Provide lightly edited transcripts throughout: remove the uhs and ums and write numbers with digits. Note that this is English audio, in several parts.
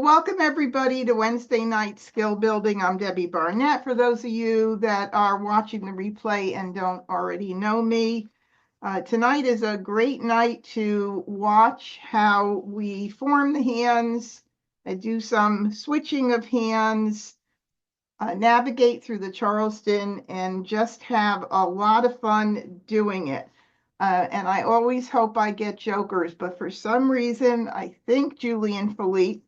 welcome everybody to Wednesday night skill building. I'm Debbie Barnett. For those of you that are watching the replay and don't already know me, tonight is a great night to watch how we form the hands, do some switching of hands, navigate through the Charleston, and just have a lot of fun doing it. And I always hope I get jokers, but for some reason, I think Julie and Philippe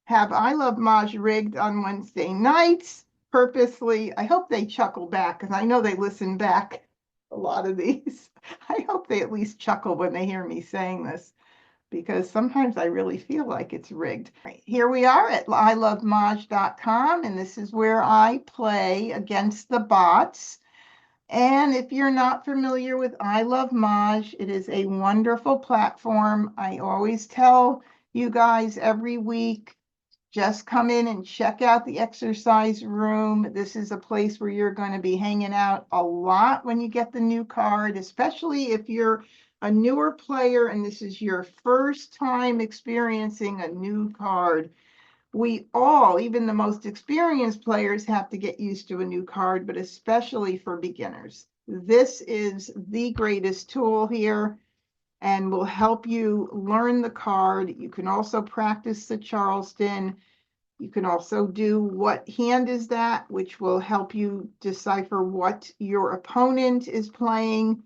have I Love Maj rigged on Wednesday nights purposely. I hope they chuckle back because I know they listen back a lot of these. I hope they at least chuckle when they hear me saying this because sometimes I really feel like it's rigged. Right, here we are at ilovemaj.com, and this is where I play against the bots. And if you're not familiar with I Love Maj, it is a wonderful platform. I always tell you guys every week, just come in and check out the exercise room. This is a place where you're going to be hanging out a lot when you get the new card, especially if you're a newer player and this is your first time experiencing a new card. We all, even the most experienced players, have to get used to a new card, but especially for beginners. This is the greatest tool here and will help you learn the card. You can also practice the Charleston. You can also do what hand is that, which will help you decipher what your opponent is playing.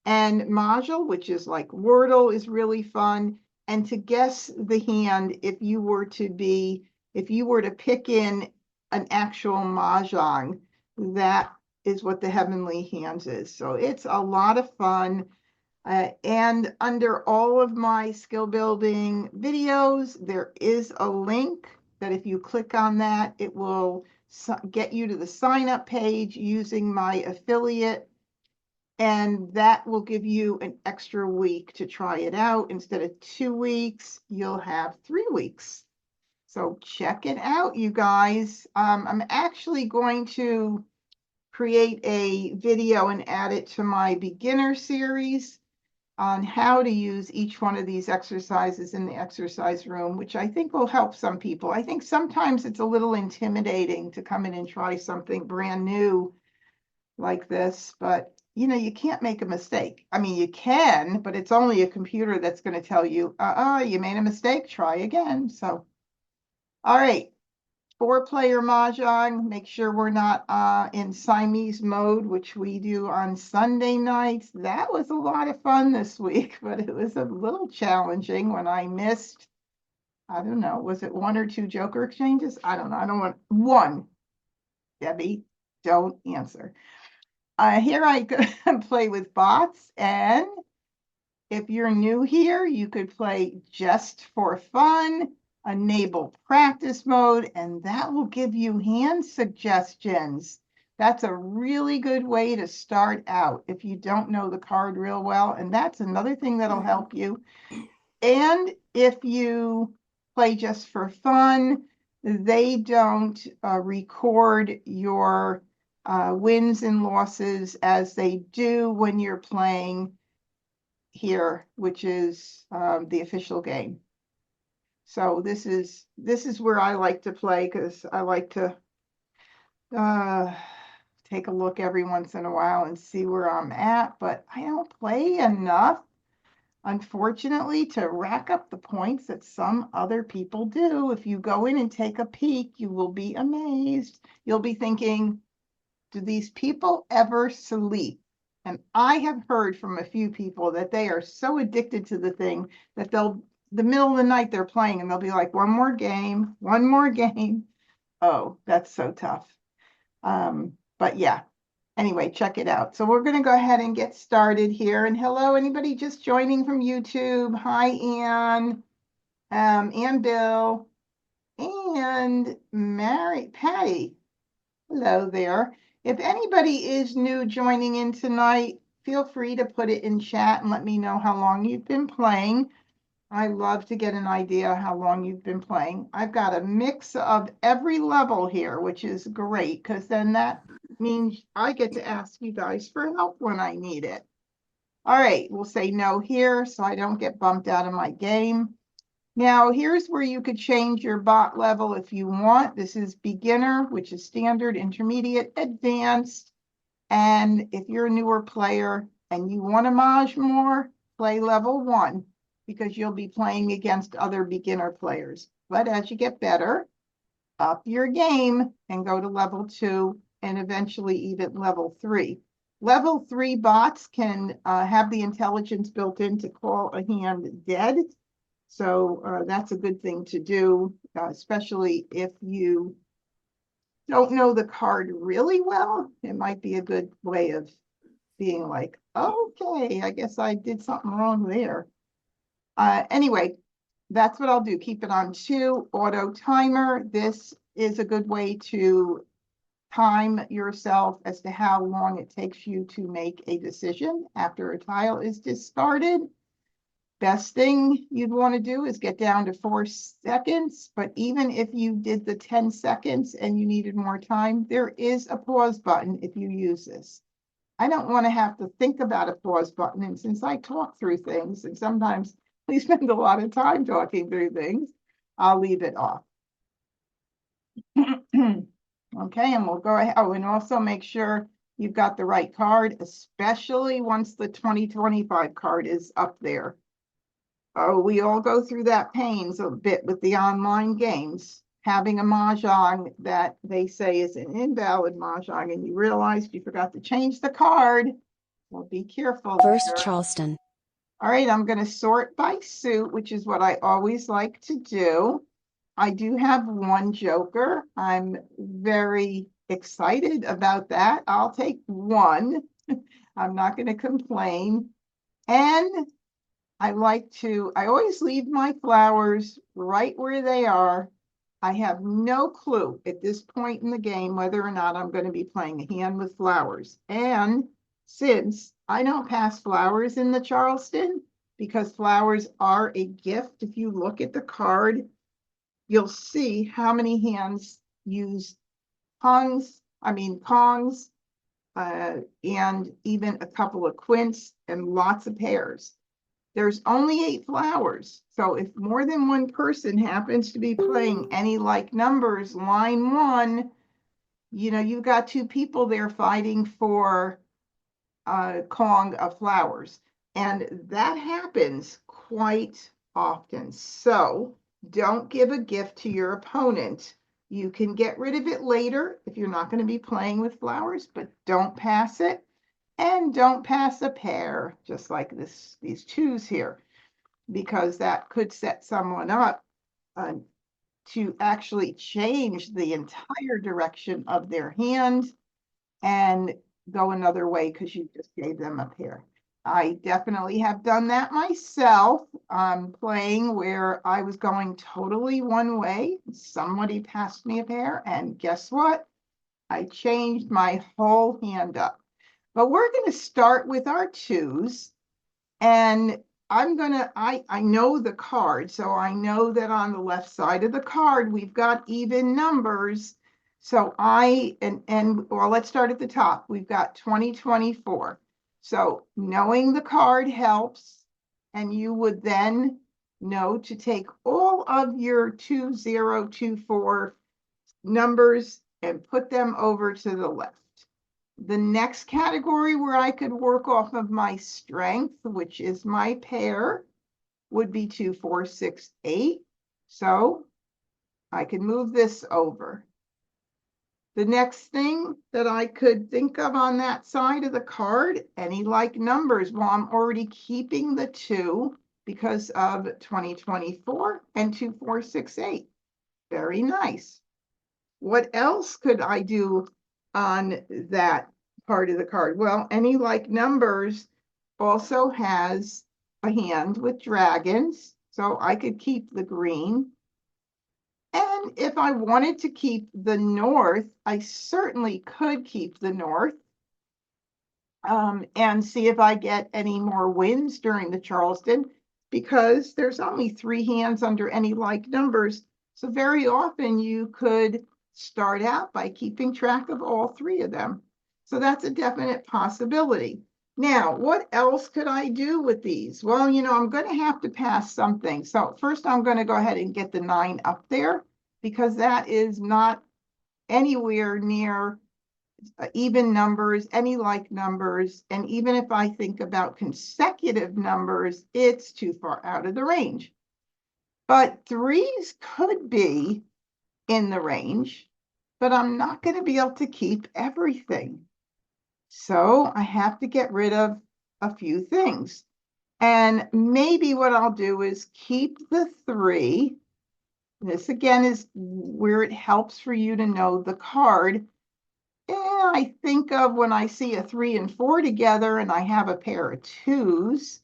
And Mahjong, which is like Wordle, is really fun. And to guess the hand, if you were to pick in an actual Mahjong, that is what the Heavenly Hands is. So it's a lot of fun. And under all of my skill building videos, there is a link that if you click on that, it will get you to the sign up page using my affiliate. And that will give you an extra week to try it out. Instead of 2 weeks, you'll have 3 weeks. So check it out, you guys. I'm actually going to create a video and add it to my beginner series on how to use each one of these exercises in the exercise room, which I think will help some people. I think sometimes it's a little intimidating to come in and try something brand new like this, but you know, you can't make a mistake. I mean, you can, but it's only a computer that's going to tell you, you made a mistake, try again. So, all right, 4-player Mahjong. Make sure we're not in Siamese mode, which we do on Sunday nights. That was a lot of fun this week, but it was a little challenging when I missed, I don't know, was it 1 or 2 joker exchanges? I don't know. I don't want 1. Debbie, don't answer. Here I go and play with bots, and if you're new here, you could play just for fun, enable practice mode, and that will give you hand suggestions. That's a really good way to start out if you don't know the card real well, and that's another thing that'll help you. And if you play just for fun, they don't record your wins and losses as they do when you're playing here, which is the official game. So this is where I like to play because I like to take a look every once in a while and see where I'm at, but I don't play enough, unfortunately, to rack up the points that some other people do. If you go in and take a peek, you will be amazed. You'll be thinking, do these people ever sleep? And I have heard from a few people that they are so addicted to the thing that the middle of the night they're playing and they'll be like, one more game, one more game. Oh, that's so tough. But yeah, anyway, check it out. So we're going to go ahead and get started here. And hello, anybody just joining from YouTube. Hi, Ann, and Bill, and Patty. Hello there. If anybody is new joining in tonight, feel free to put it in chat and let me know how long you've been playing. I love to get an idea how long you've been playing. I've got a mix of every level here, which is great because then that means I get to ask you guys for help when I need it. All right, we'll say no here so I don't get bumped out of my game. Now, here's where you could change your bot level if you want. This is beginner, which is standard, intermediate, advanced. And if you're a newer player and you want to Maj more, play level 1 because you'll be playing against other beginner players. But as you get better, up your game and go to level 2 and eventually even level 3. Level 3 bots can have the intelligence built in to call a hand dead. So that's a good thing to do, especially if you don't know the card really well. It might be a good way of being like, okay, I guess I did something wrong there. Anyway, that's what I'll do. Keep it on 2, auto timer. This is a good way to time yourself as to how long it takes you to make a decision after a tile is discarded. Best thing you'd want to do is get down to 4 seconds, but even if you did the 10 seconds and you needed more time, there is a pause button if you use this. I don't want to have to think about a pause button, and since I talk through things, and sometimes we spend a lot of time talking through things, I'll leave it off. Okay, and we'll go ahead. Oh, and also make sure you've got the right card, especially once the 2025 card is up there. Oh, we all go through that pains a bit with the online games. Having a Mahjong that they say is an invalid Mahjong and you realized you forgot to change the card. Well, be careful. First Charleston. All right, I'm going to sort by suit, which is what I always like to do. I do have 1 joker. I'm very excited about that. I'll take 1. I'm not going to complain. And I always leave my flowers right where they are. I have no clue at this point in the game whether or not I'm going to be playing a hand with flowers. And since I don't pass flowers in the Charleston, because flowers are a gift, if you look at the card, you'll see how many hands use kongs, and even a couple of quints and lots of pairs. There's only 8 flowers. So if more than 1 person happens to be playing any like numbers, line 1, you've got 2 people there fighting for a Kong of flowers. And that happens quite often. So don't give a gift to your opponent. You can get rid of it later if you're not going to be playing with flowers, but don't pass it. And don't pass a pair, just like these 2s here, because that could set someone up to actually change the entire direction of their hand and go another way because you just gave them a pair. I definitely have done that myself, playing where I was going totally one way. Somebody passed me a pair, and guess what? I changed my whole hand up. But we're going to start with our 2s, and I know the card, so I know that on the left side of the card, we've got even numbers. So well, let's start at the top. We've got 2024. So knowing the card helps, and you would then know to take all of your 2024 numbers and put them over to the left. The next category where I could work off of my strength, which is my pair, would be 2, 4, 6, 8. So I could move this over. The next thing that I could think of on that side of the card, any like numbers. Well, I'm already keeping the 2 because of 2024 and 2, 4, 6, 8. Very nice. What else could I do on that part of the card? Well, any like numbers also has a hand with dragons, so I could keep the green. And if I wanted to keep the north, I certainly could keep the north, and see if I get any more wins during the Charleston, because there's only 3 hands under any like numbers. So very often you could start out by keeping track of all 3 of them. So that's a definite possibility. Now, what else could I do with these? Well, I'm going to have to pass something. So first I'm going to go ahead and get the 9 up there because that is not anywhere near even numbers, any like numbers. And even if I think about consecutive numbers, it's too far out of the range. But 3s could be in the range, but I'm not going to be able to keep everything. So I have to get rid of a few things. And maybe what I'll do is keep the 3. This again is where it helps for you to know the card. I think of when I see a 3 and 4 together and I have a pair of 2s,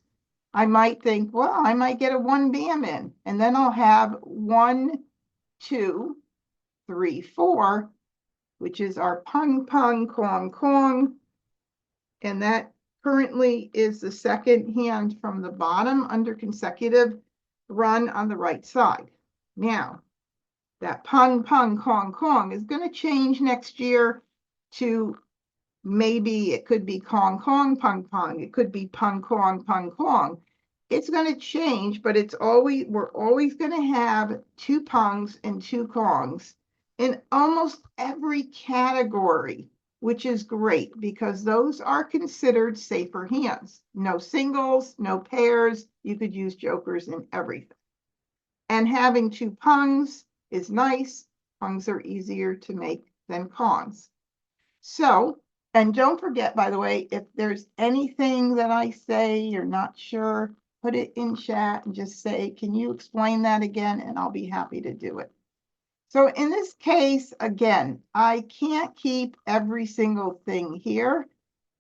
I might think, well, I might get a 1 bam in, and then I'll have 1, 2, 3, 4, which is our pung pung kong kong, and that currently is the second hand from the bottom under consecutive run on the right side. Now, that pung pung kong kong is going to change next year to maybe it could be Kong Kong Pung Pung. It could be Pung Kong Pung Kong. It's going to change, but we're always going to have 2 pungs and 2 kongs in almost every category, which is great because those are considered safer hands. No singles, no pairs. You could use jokers in everything. And having 2 pungs is nice. Pungs are easier to make than kongs. So, and don't forget, by the way, if there's anything that I say you're not sure, put it in chat and just say, can you explain that again? And I'll be happy to do it. So in this case, again, I can't keep every single thing here.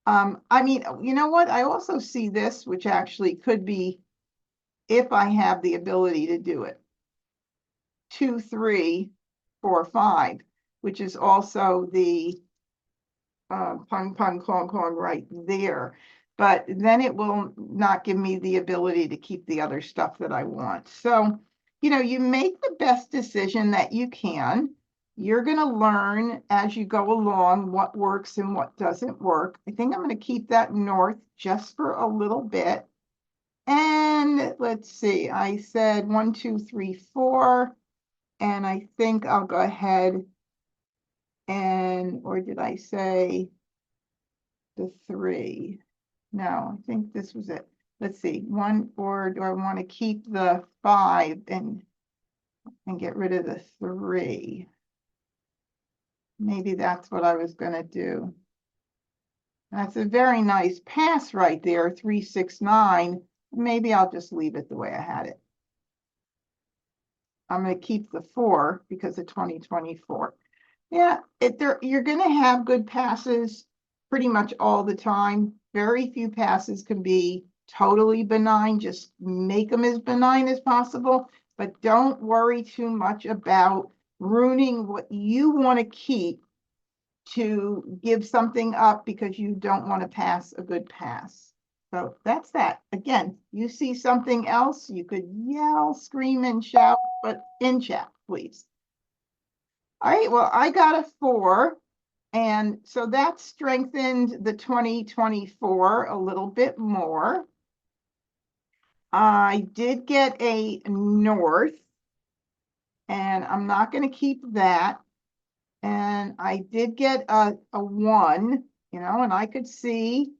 I mean, you know what? I also see this, which actually could be, if I have the ability to do it, 2, 3, 4, 5, which is also the pung pung klong klong right there, but then it will not give me the ability to keep the other stuff that I want. So, you make the best decision that you can. You're going to learn as you go along what works and what doesn't work. I think I'm going to keep that north just for a little bit. And let's see, I said 1, 2, 3, 4, and I think I'll go ahead and, or did I say the 3? No, I think this was it. Let's see, 1, or do I want to keep the 5 and get rid of the 3? Maybe that's what I was going to do. That's a very nice pass right there, 3, 6, 9. Maybe I'll just leave it the way I had it. I'm going to keep the 4 because of 2024. Yeah, you're going to have good passes pretty much all the time. Very few passes can be totally benign. Just make them as benign as possible, but don't worry too much about ruining what you want to keep to give something up because you don't want to pass a good pass. So that's that. Again, you see something else, you could yell, scream, and shout, but in chat, please. All right, well, I got a 4. And so that strengthened the 2024 a little bit more. I did get a north, and I'm not going to keep that. And I did get a 1, and I could see,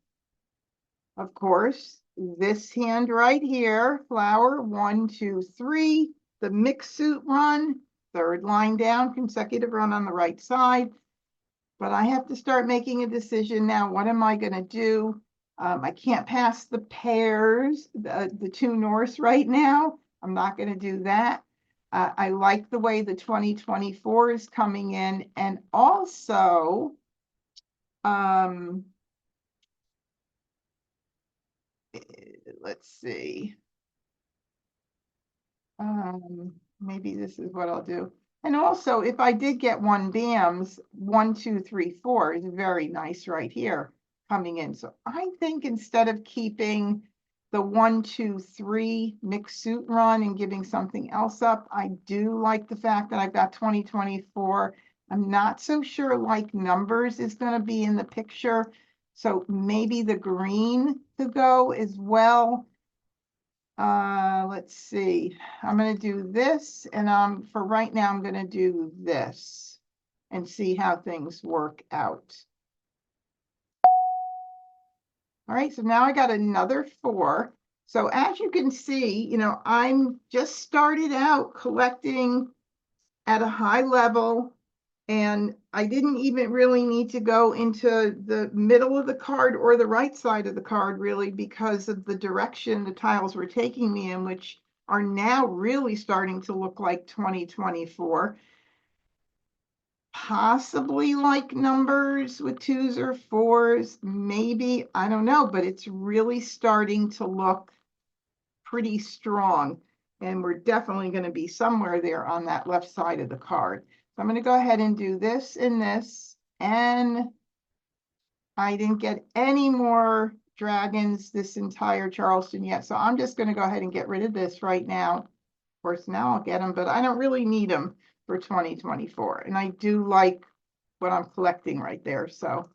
of course, this hand right here, flower, 1, 2, 3, the mixed suit run, 3rd line down, consecutive run on the right side. But I have to start making a decision now. What am I going to do? I can't pass the pairs, the 2 norths right now. I'm not going to do that. I like the way the 2024 is coming in. And also, let's see. Maybe this is what I'll do. And also, if I did get 1 bams, 1, 2, 3, 4 is very nice right here coming in. So I think instead of keeping the 1, 2, 3 mixed suit run and giving something else up, I do like the fact that I've got 2024. I'm not so sure like numbers is going to be in the picture. So maybe the green could go as well. Let's see. I'm going to do this, and for right now, I'm going to do this and see how things work out. All right, so now I got another 4. So as you can see, you know, I'm just started out collecting at a high level, and I didn't even really need to go into the middle of the card or the right side of the card, really, because of the direction the tiles were taking me in, which are now really starting to look like 2024. Possibly like numbers with 2s or 4s, maybe, I don't know, but it's really starting to look pretty strong. And we're definitely going to be somewhere there on that left side of the card. So I'm going to go ahead and do this and this. And I didn't get any more dragons this entire Charleston yet. So I'm just going to go ahead and get rid of this right now. Of course, now I'll get them, but I don't really need them for 2024. And I do like what I'm collecting right there. So,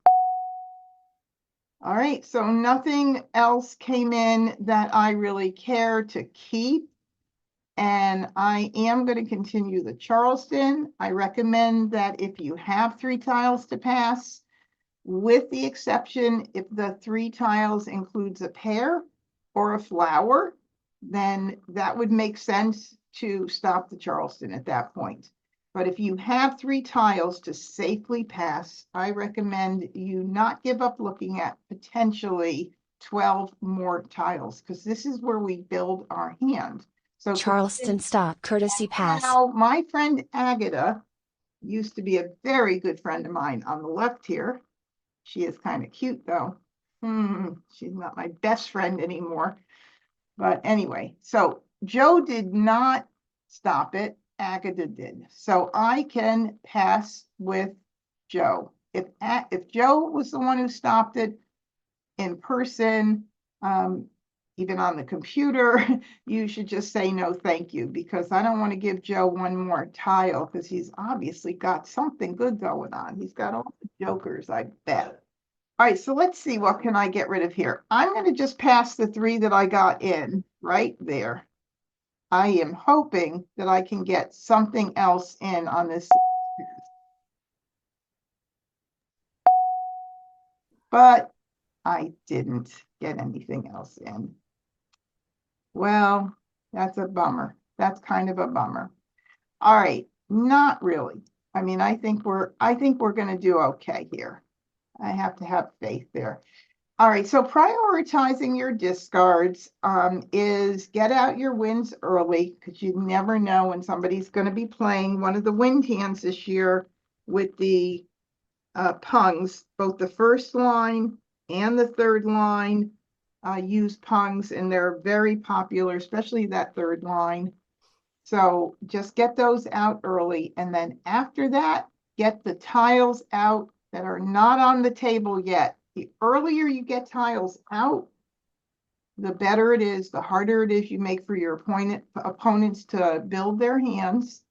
all right, so nothing else came in that I really care to keep. And I am going to continue the Charleston. I recommend that if you have 3 tiles to pass, with the exception if the 3 tiles includes a pear or a flower, then that would make sense to stop the Charleston at that point. But if you have 3 tiles to safely pass, I recommend you not give up looking at potentially 12 more tiles, because this is where we build our hand. So Charleston stop, courtesy pass. now my friend Agatha used to be a very good friend of mine on the left here. She is kind of cute though. She's not my best friend anymore. But anyway, so Joe did not stop it. Agatha did. So I can pass with Joe. If Joe was the one who stopped it in person, even on the computer, you should just say no, thank you, because I don't want to give Joe one more tile because he's obviously got something good going on. He's got all the jokers, I bet. All right, so let's see, what can I get rid of here? I'm going to just pass the 3 that I got in right there. I am hoping that I can get something else in on this. But I didn't get anything else in. Well, that's a bummer. That's kind of a bummer. All right, not really. I mean, I think we're going to do okay here. I have to have faith there. All right, so prioritizing your discards is get out your wins early, because you never know when somebody's going to be playing one of the wind hands this year with the pungs. Both the first line and the third line use pungs, and they're very popular, especially that third line. So just get those out early, and then after that, get the tiles out that are not on the table yet. The earlier you get tiles out, the better it is, the harder it is you make for your opponents to build their hands.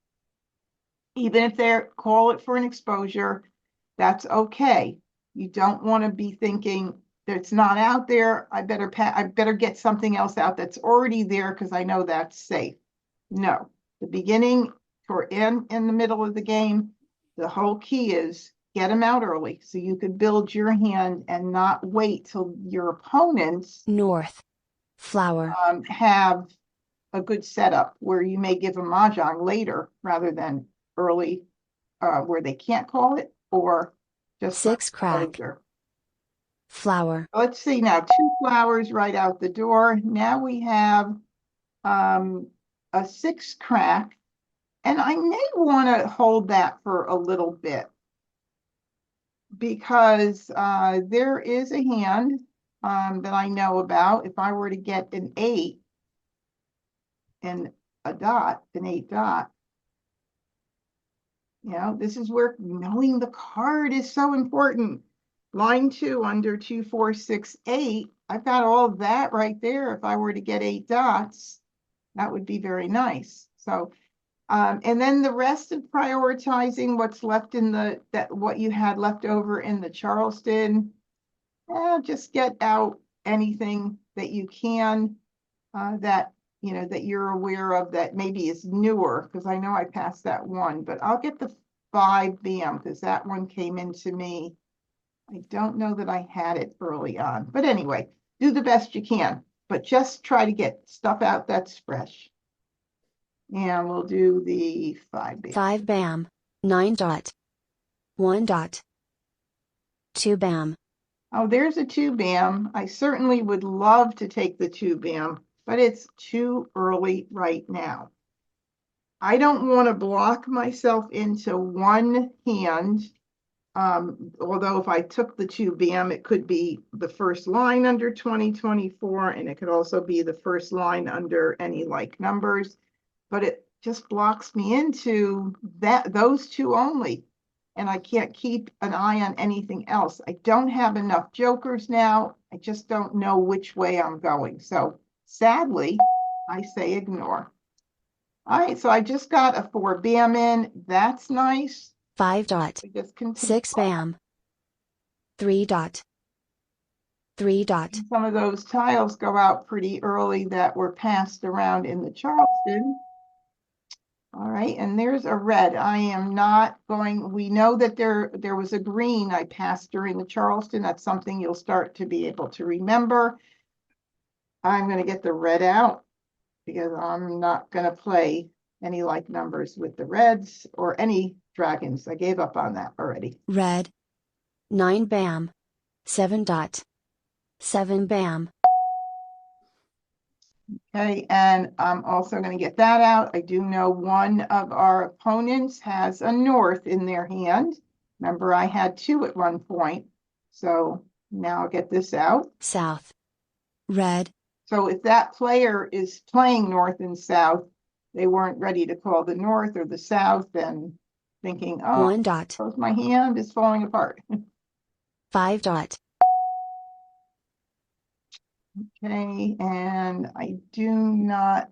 Even if they call it for an exposure, that's okay. You don't want to be thinking that it's not out there. I better get something else out that's already there because I know that's safe. No, the beginning or in the middle of the game, the whole key is get them out early so you can build your hand and not wait till your opponents North flower have a good setup where you may give them mahjong later rather than early, where they can't call it, or just 6 crack flower. Let's see now, 2 flowers right out the door. Now we have a 6 crack, and I may want to hold that for a little bit because there is a hand that I know about. If I were to get an 8 and a dot, an 8 dot, you know, this is where knowing the card is so important. Line 2 under 2, 4, 6, 8. I've got all of that right there. If I were to get 8 dots, that would be very nice. So, and then the rest of prioritizing what's left in what you had left over in the Charleston. Just get out anything that you can that that you're aware of that maybe is newer, because I know I passed that one, but I'll get the 5 BAM because that one came into me. I don't know that I had it early on, but anyway, do the best you can, but just try to get stuff out that's fresh. And we'll do the 5 BAM. 5 BAM. 9 dot. 1 dot. 2 BAM. Oh, there's a 2 BAM. I certainly would love to take the 2 BAM, but it's too early right now. I don't want to block myself into one hand. Although if I took the 2 BAM, it could be the first line under 2024, and it could also be the first line under any like numbers, but it just blocks me into those two only. And I can't keep an eye on anything else. I don't have enough jokers now. I just don't know which way I'm going. So sadly, I say ignore. All right, so I just got a 4 BAM in. That's nice. 5 dot. 6 BAM. 3 dot. 3 dot. Some of those tiles go out pretty early that were passed around in the Charleston. All right, and there's a red. I am not going, we know that there was a green I passed during the Charleston. That's something you'll start to be able to remember. I'm going to get the red out because I'm not going to play any like numbers with the reds or any dragons. I gave up on that already. Red. 9 BAM. 7 dot. 7 BAM. Okay, and I'm also going to get that out. I do know one of our opponents has a north in their hand. Remember, I had 2 at one point. So now I'll get this out. South. Red. So if that player is playing north and south, they weren't ready to call the north or the south and thinking, oh, 1 dot. my hand is falling apart. 5 dot. Okay, and I do not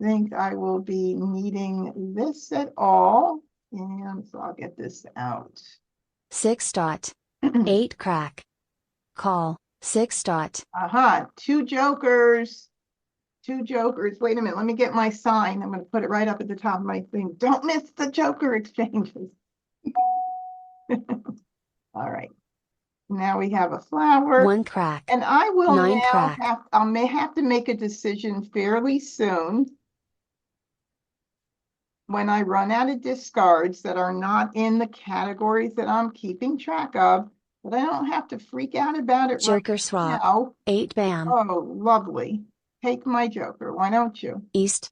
think I will be needing this at all. And so I'll get this out. 6 dot. 8 crack. Call. 6 dot. Aha, 2 jokers. 2 jokers. Wait a minute, let me get my sign. I'm going to put it right up at the top of my thing. Don't miss the joker exchanges. All right. Now we have a flower. 1 crack. And I will 9 now crack. I may have to make a decision fairly soon when I run out of discards that are not in the categories that I'm keeping track of, but I don't have to freak out about it Joker right swap. now. 8 BAM. Oh, lovely. Take my joker. Why don't you? East.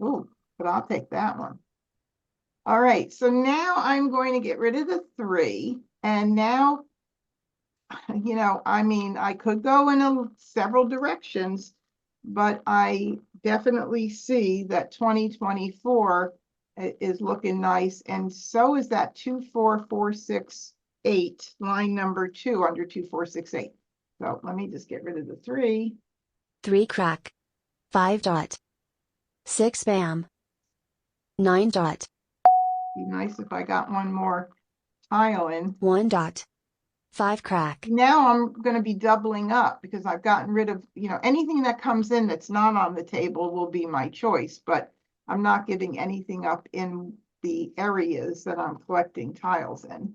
Ooh, but I'll take that one. All right, so now I'm going to get rid of the 3. And now, I mean, I could go in several directions, but I definitely see that 2024 is looking nice. And so is that 24468, line number 2 under 2468. So let me just get rid of the 3. 3 crack. 5 dot. 6 BAM. 9 dot. Be nice if I got one more tile in. 1 dot. 5 crack. Now I'm going to be doubling up because I've gotten rid of, anything that comes in that's not on the table will be my choice, but I'm not giving anything up in the areas that I'm collecting tiles in.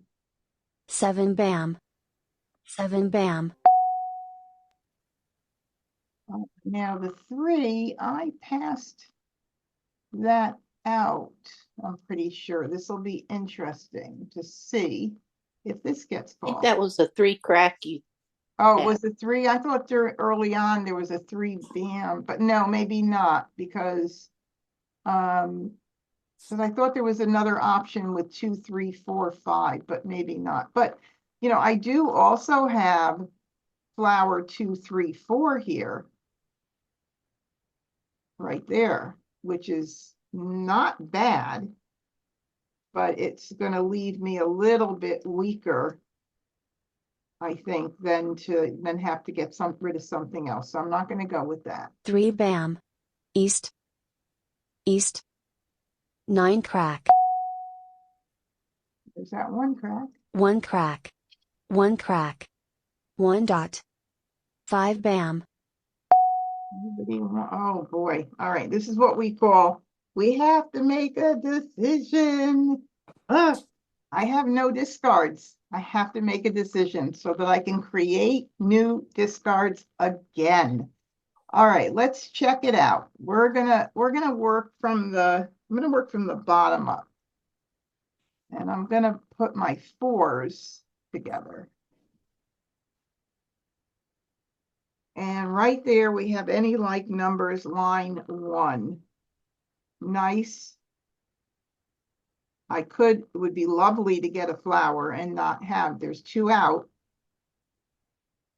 7 BAM. 7 BAM. Now the 3, I passed that out. I'm pretty sure this will be interesting to see if this gets I think called. that was the 3 crack you. Oh, it was a 3? I thought early on there was a 3 BAM, but no, maybe not, because I thought there was another option with 2, 3, 4, 5, but maybe not. But I do also have flower 2, 3, 4 here, right there, which is not bad, but it's going to leave me a little bit weaker, I think, than have to get rid of something else. So I'm not going to go with that. 3 BAM. East. East. 9 crack. There's that 1 crack. 1 crack. 1 crack. 1 dot. 5 bam. Oh boy. All right. This is what we call, we have to make a decision. I have no discards. I have to make a decision so that I can create new discards again. All right, let's check it out. I'm gonna work from the bottom up. And I'm gonna put my 4s together. And right there we have any like numbers, line 1. Nice. It would be lovely to get a flower and not have, there's 2 out.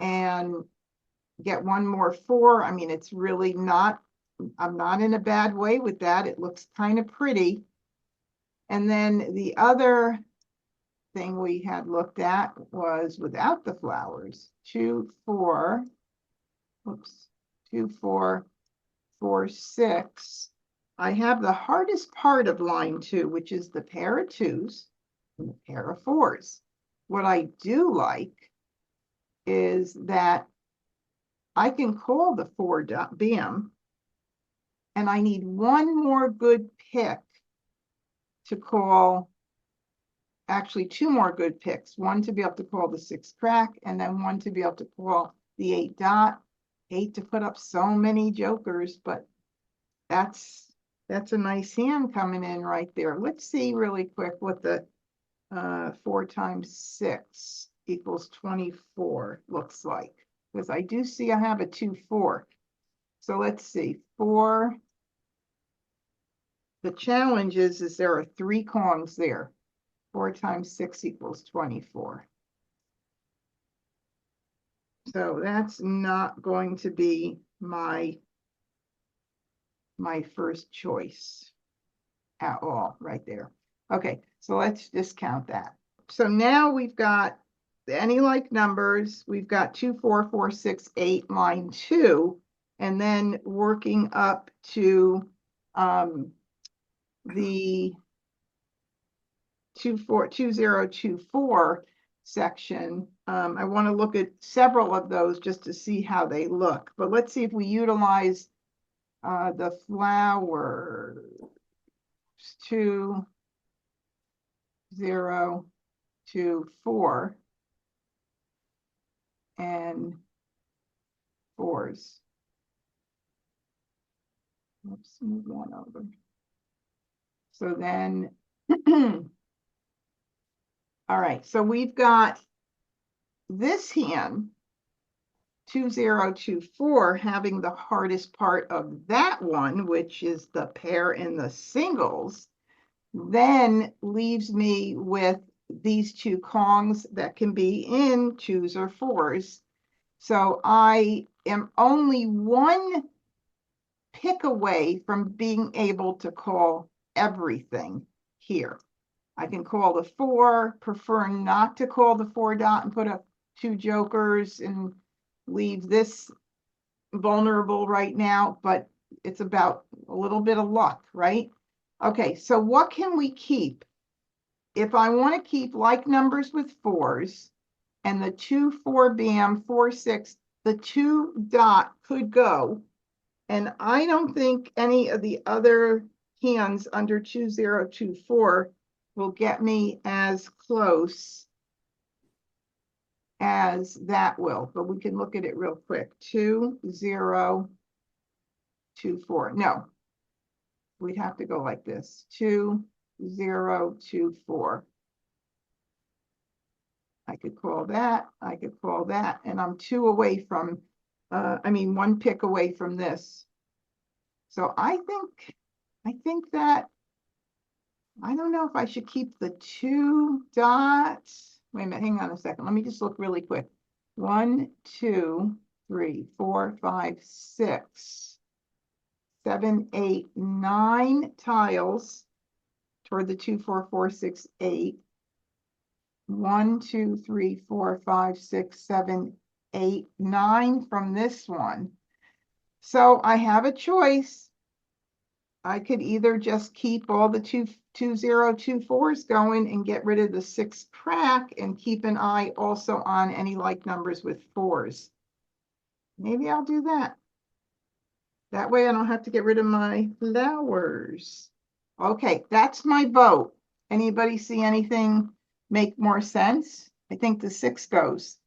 And get 1 more 4. I mean, it's really not, I'm not in a bad way with that. It looks kind of pretty. And then the other thing we had looked at was without the flowers. 2, 4, oops, 2, 4, 4, 6. I have the hardest part of line 2, which is the pair of 2s and the pair of 4s. What I do like is that I can call the 4 bam, and I need 1 more good pick to call, actually 2 more good picks, 1 to be able to call the 6 crack, and then 1 to be able to call the 8 dot. Hate to put up so many jokers, but that's a nice hand coming in right there. Let's see really quick what the 4 times 6 equals 24 looks like, because I do see I have a 2, 4. So let's see, 4. The challenge is there are 3 Kongs there. 4 times 6 equals 24. So that's not going to be my first choice at all right there. Okay, so let's discount that. So now we've got any like numbers. We've got 2, 4, 4, 6, 8, line 2, and then working up to the 2024 section. I want to look at several of those just to see how they look. But let's see if we utilize the flowers. 2, 0, 2, 4, and 4s. Let's move 1 over. So then, all right, so we've got this hand, 2, 0, 2, 4, having the hardest part of that one, which is the pair and the singles, then leaves me with these 2 Kongs that can be in 2s or 4s. So I am only 1 pick away from being able to call everything here. I can call the 4, prefer not to call the 4 dot and put up 2 jokers and leave this vulnerable right now, but it's about a little bit of luck, right? Okay, so what can we keep? If I want to keep like numbers with 4s and the 2, 4 bam, 4, 6, the 2 dot could go. And I don't think any of the other hands under 2, 0, 2, 4 will get me as close as that will, but we can look at it real quick. 2, 0, 2, 4. No, we'd have to go like this. 2, 0, 2, 4. I could call that, I could call that, and I'm 2 away from, 1 pick away from this. So I think that, I don't know if I should keep the 2 dots. Wait a minute, hang on a second. Let me just look really quick. 1, 2, 3, 4, 5, 6, 7, 8, 9 tiles toward the 2, 4, 4, 6, 8. 1, 2, 3, 4, 5, 6, 7, 8, 9 from this one. So I have a choice. I could either just keep all the 2024s going and get rid of the 6 crack and keep an eye also on any like numbers with 4s. Maybe I'll do that. That way I don't have to get rid of my flowers. Okay, that's my vote. Anybody see anything make more sense? I think the 6 goes.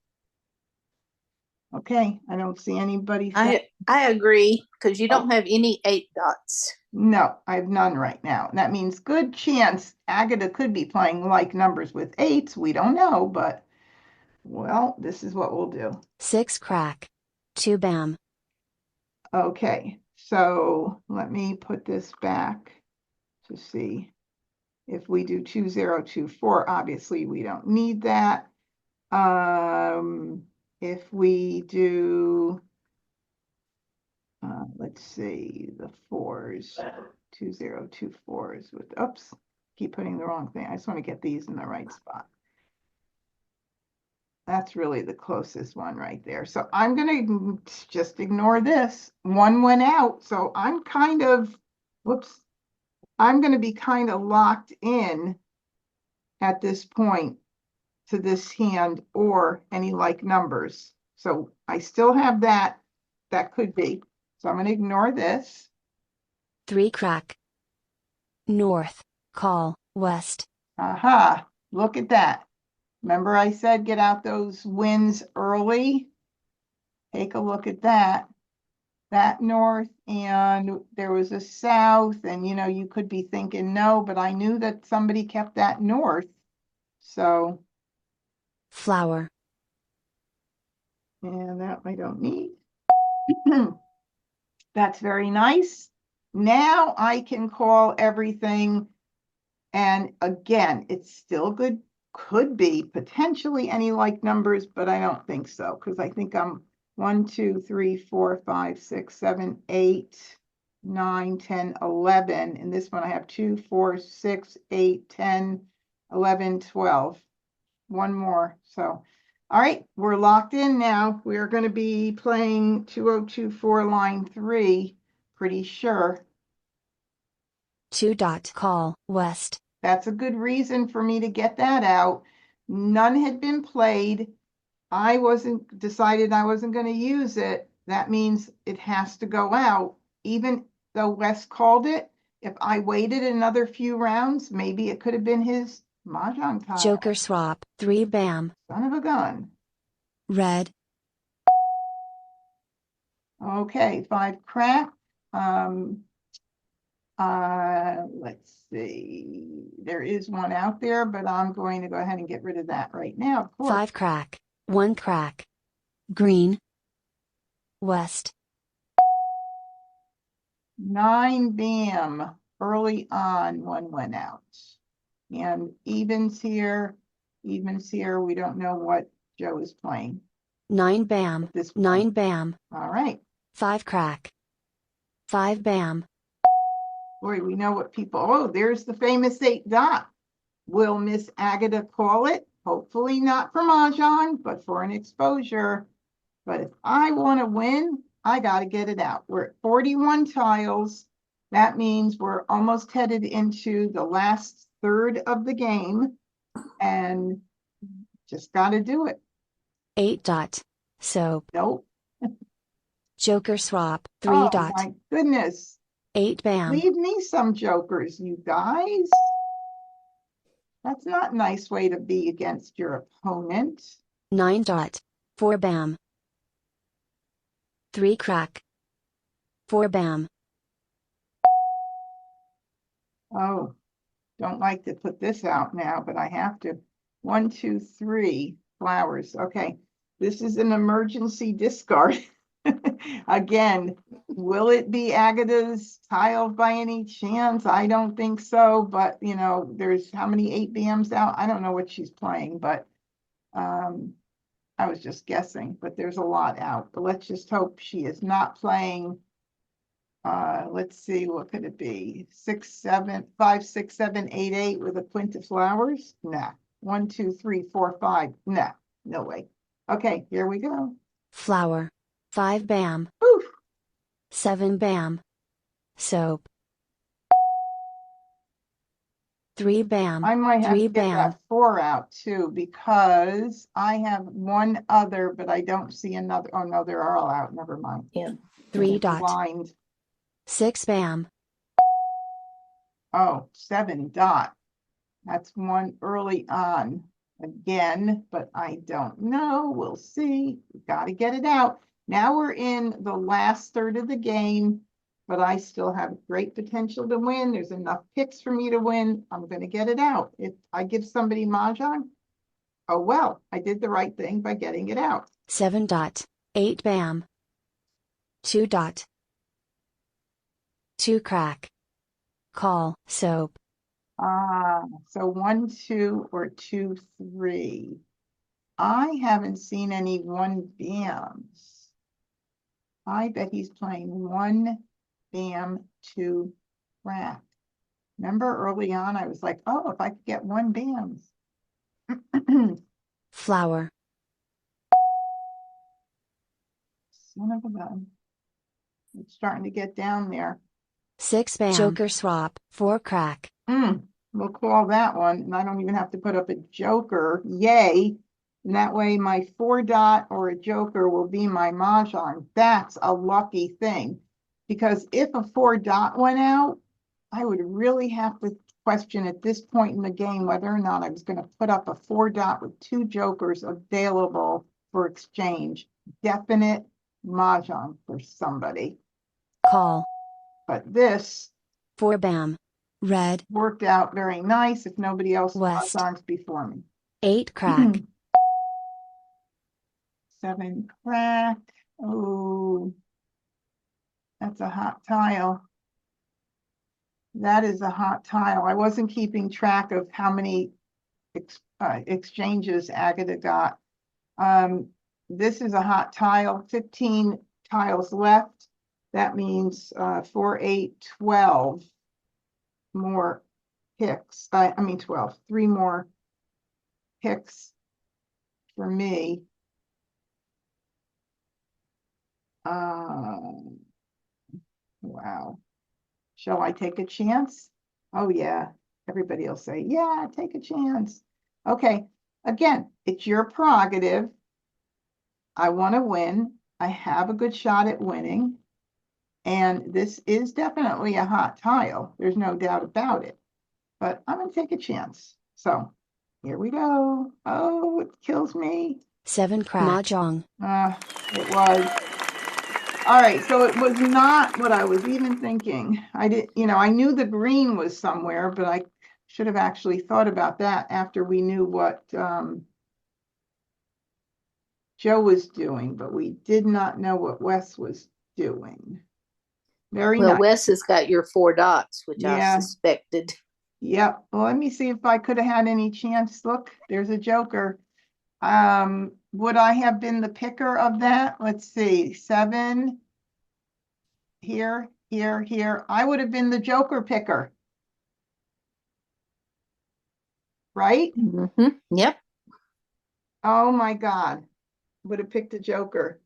Okay, I don't see anybody say. I agree because you don't Oh. have any 8 dots. No, I have none right now. And that means good chance Agatha could be playing like numbers with 8s. We don't know, but well, this is what we'll do. 6 crack. 2 bam. Okay, so let me put this back to see if we do 2024. Obviously, we don't need that. If we do, let's see, the 4s, 2024s with, oops, keep putting the wrong thing. I just want to get these in the right spot. That's really the closest one right there. So I'm going to just ignore this. One went out. So I'm kind of, whoops, I'm going to be kind of locked in at this point to this hand or any like numbers. So I still have that. That could be. So I'm going to ignore this. 3 crack. North. Call. West. Aha, look at that. Remember I said get out those wins early? Take a look at that. That north, and there was a south, and you know, you could be thinking no, but I knew that somebody kept that north. So, Flower. and that I don't need. That's very nice. Now I can call everything. And again, it's still good. Could be potentially any like numbers, but I don't think so because I think I'm 1, 2, 3, 4, 5, 6, 7, 8, 9, 10, 11. And this one I have 2, 4, 6, 8, 10, 11, 12. One more. So, all right, we're locked in now. We're going to be playing 2024 line 3, pretty sure. 2 dot. Call. West. That's a good reason for me to get that out. None had been played. I decided I wasn't going to use it. That means it has to go out. Even though Wes called it, if I waited another few rounds, maybe it could have been his Mah Jongg tile. Joker swap. 3 bam. Son of a gun. Red. Okay, 5 crack. Let's see. There is one out there, but I'm going to go ahead and get rid of that right now. Of course. 5 crack. 1 crack. Green. West. 9 bam. Early on, one went out. And evens here. Evens here. We don't know what Joe is playing. 9 bam. 9 bam. All right. 5 crack. 5 bam. Boy, we know what people. Oh, there's the famous 8 dot. Will Miss Agatha call it? Hopefully not for Mah Jongg, but for an exposure. But if I want to win, I got to get it out. We're at 41 tiles. That means we're almost headed into the last third of the game. And just got to do it. 8 dot. Soap. Nope. Joker swap. 3 Oh, dot. my goodness. 8 bam. Leave me some jokers, you guys. That's not a nice way to be against your opponent. 9 dot. 4 bam. 3 crack. 4 bam. Oh, don't like to put this out now, but I have to. 1, 2, 3 flowers. Okay, this is an emergency discard. Again, will it be Agatha's tile by any chance? I don't think so, but you know, there's how many 8 BMs out? I don't know what she's playing, but I was just guessing, but there's a lot out. But let's just hope she is not playing. Let's see, what could it be? 6, 7, 5, 6, 7, 8, 8 with a quint of flowers? Nah. 1, 2, 3, 4, 5. Nah, no way. Okay, here we go. Flower. 5 bam. Oof. 7 bam. Soap. 3 bam. I might have 3 to get bam. that 4 out too, because I have one other, but I don't see another. Oh no, they're all out. Never mind. Yeah. 3 I'm dot. blind. 6 bam. Oh, 7 dot. That's one early on again, but I don't know. We'll see. We got to get it out. Now we're in the last third of the game, but I still have great potential to win. There's enough picks for me to win. I'm going to get it out. If I give somebody Mahjong, oh well, I did the right thing by getting it out. 7 dot. 8 bam. 2 dot. 2 crack. Call, soap. So 1, 2, or 2, 3. I haven't seen any 1 bams. I bet he's playing 1 bam, 2 crack. Remember early on, I was like, oh, if I could get 1 bams. Flower. Son of a gun. It's starting to get down there. 6 bam. Joker swap, 4 crack. We'll call that one, and I don't even have to put up a joker. Yay. And that way my 4 dot or a joker will be my Mahjong. That's a lucky thing. Because if a 4 dot went out, I would really have to question at this point in the game whether or not I was going to put up a 4 dot with 2 jokers available for exchange. Definite Mahjong for somebody. Call. But this 4 bam. Red. worked out very nice if nobody else West. Mahjongs before me. 8 crack. 7 crack. Oh, that's a hot tile. That is a hot tile. I wasn't keeping track of how many exchanges Agatha got. This is a hot tile. 15 tiles left. That means 4, 8, 12 more picks. I mean 12. 3 more picks for me. Wow. Shall I take a chance? Oh yeah. Everybody will say, yeah, take a chance. Okay. Again, it's your prerogative. I want to win. I have a good shot at winning. And this is definitely a hot tile. There's no doubt about it. But I'm going to take a chance. So here we go. Oh, it kills me. 7 crack. Mahjong. It was. All right, so it was not what I was even thinking. I knew the green was somewhere, but I should have actually thought about that after we knew what Joe was doing, but we did not know what Wes was doing. Very Well, nice. Wes has got your 4 dots, which Yeah. I suspected. Yep. Well, let me see if I could have had any chance. Look, there's a joker. Would I have been the picker of that? Let's see. 7. Here, here, here. I would have been the joker picker. Right? Yep. Oh my God. Would have picked a joker.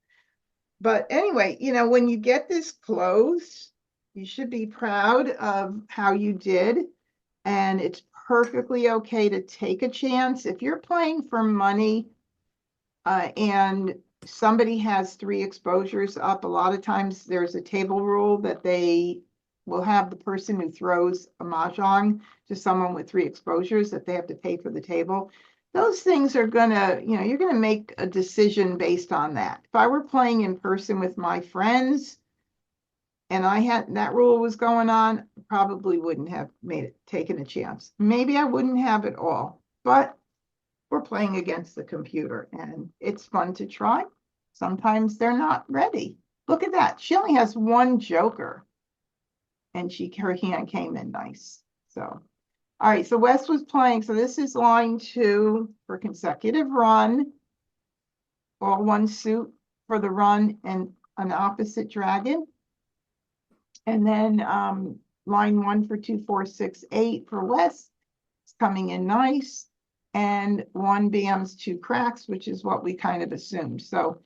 But anyway, when you get this close, you should be proud of how you did. And it's perfectly okay to take a chance. If you're playing for money and somebody has 3 exposures up, a lot of times there's a table rule that they will have the person who throws a Mahjong to someone with 3 exposures that they have to pay for the table. Those things are gonna, you're gonna make a decision based on that. If I were playing in person with my friends and I had that rule was going on, probably wouldn't have taken a chance. Maybe I wouldn't have it all, but we're playing against the computer and it's fun to try. Sometimes they're not ready. Look at that. She only has 1 joker and her hand came in nice. So, all right. So Wes was playing. So this is line 2 for consecutive run. All 1 suit for the run and an opposite dragon. And then line 1 for 2, 4, 6, 8 for Wes. It's coming in nice. And 1 bams, 2 cracks, which is what we kind of assumed. So,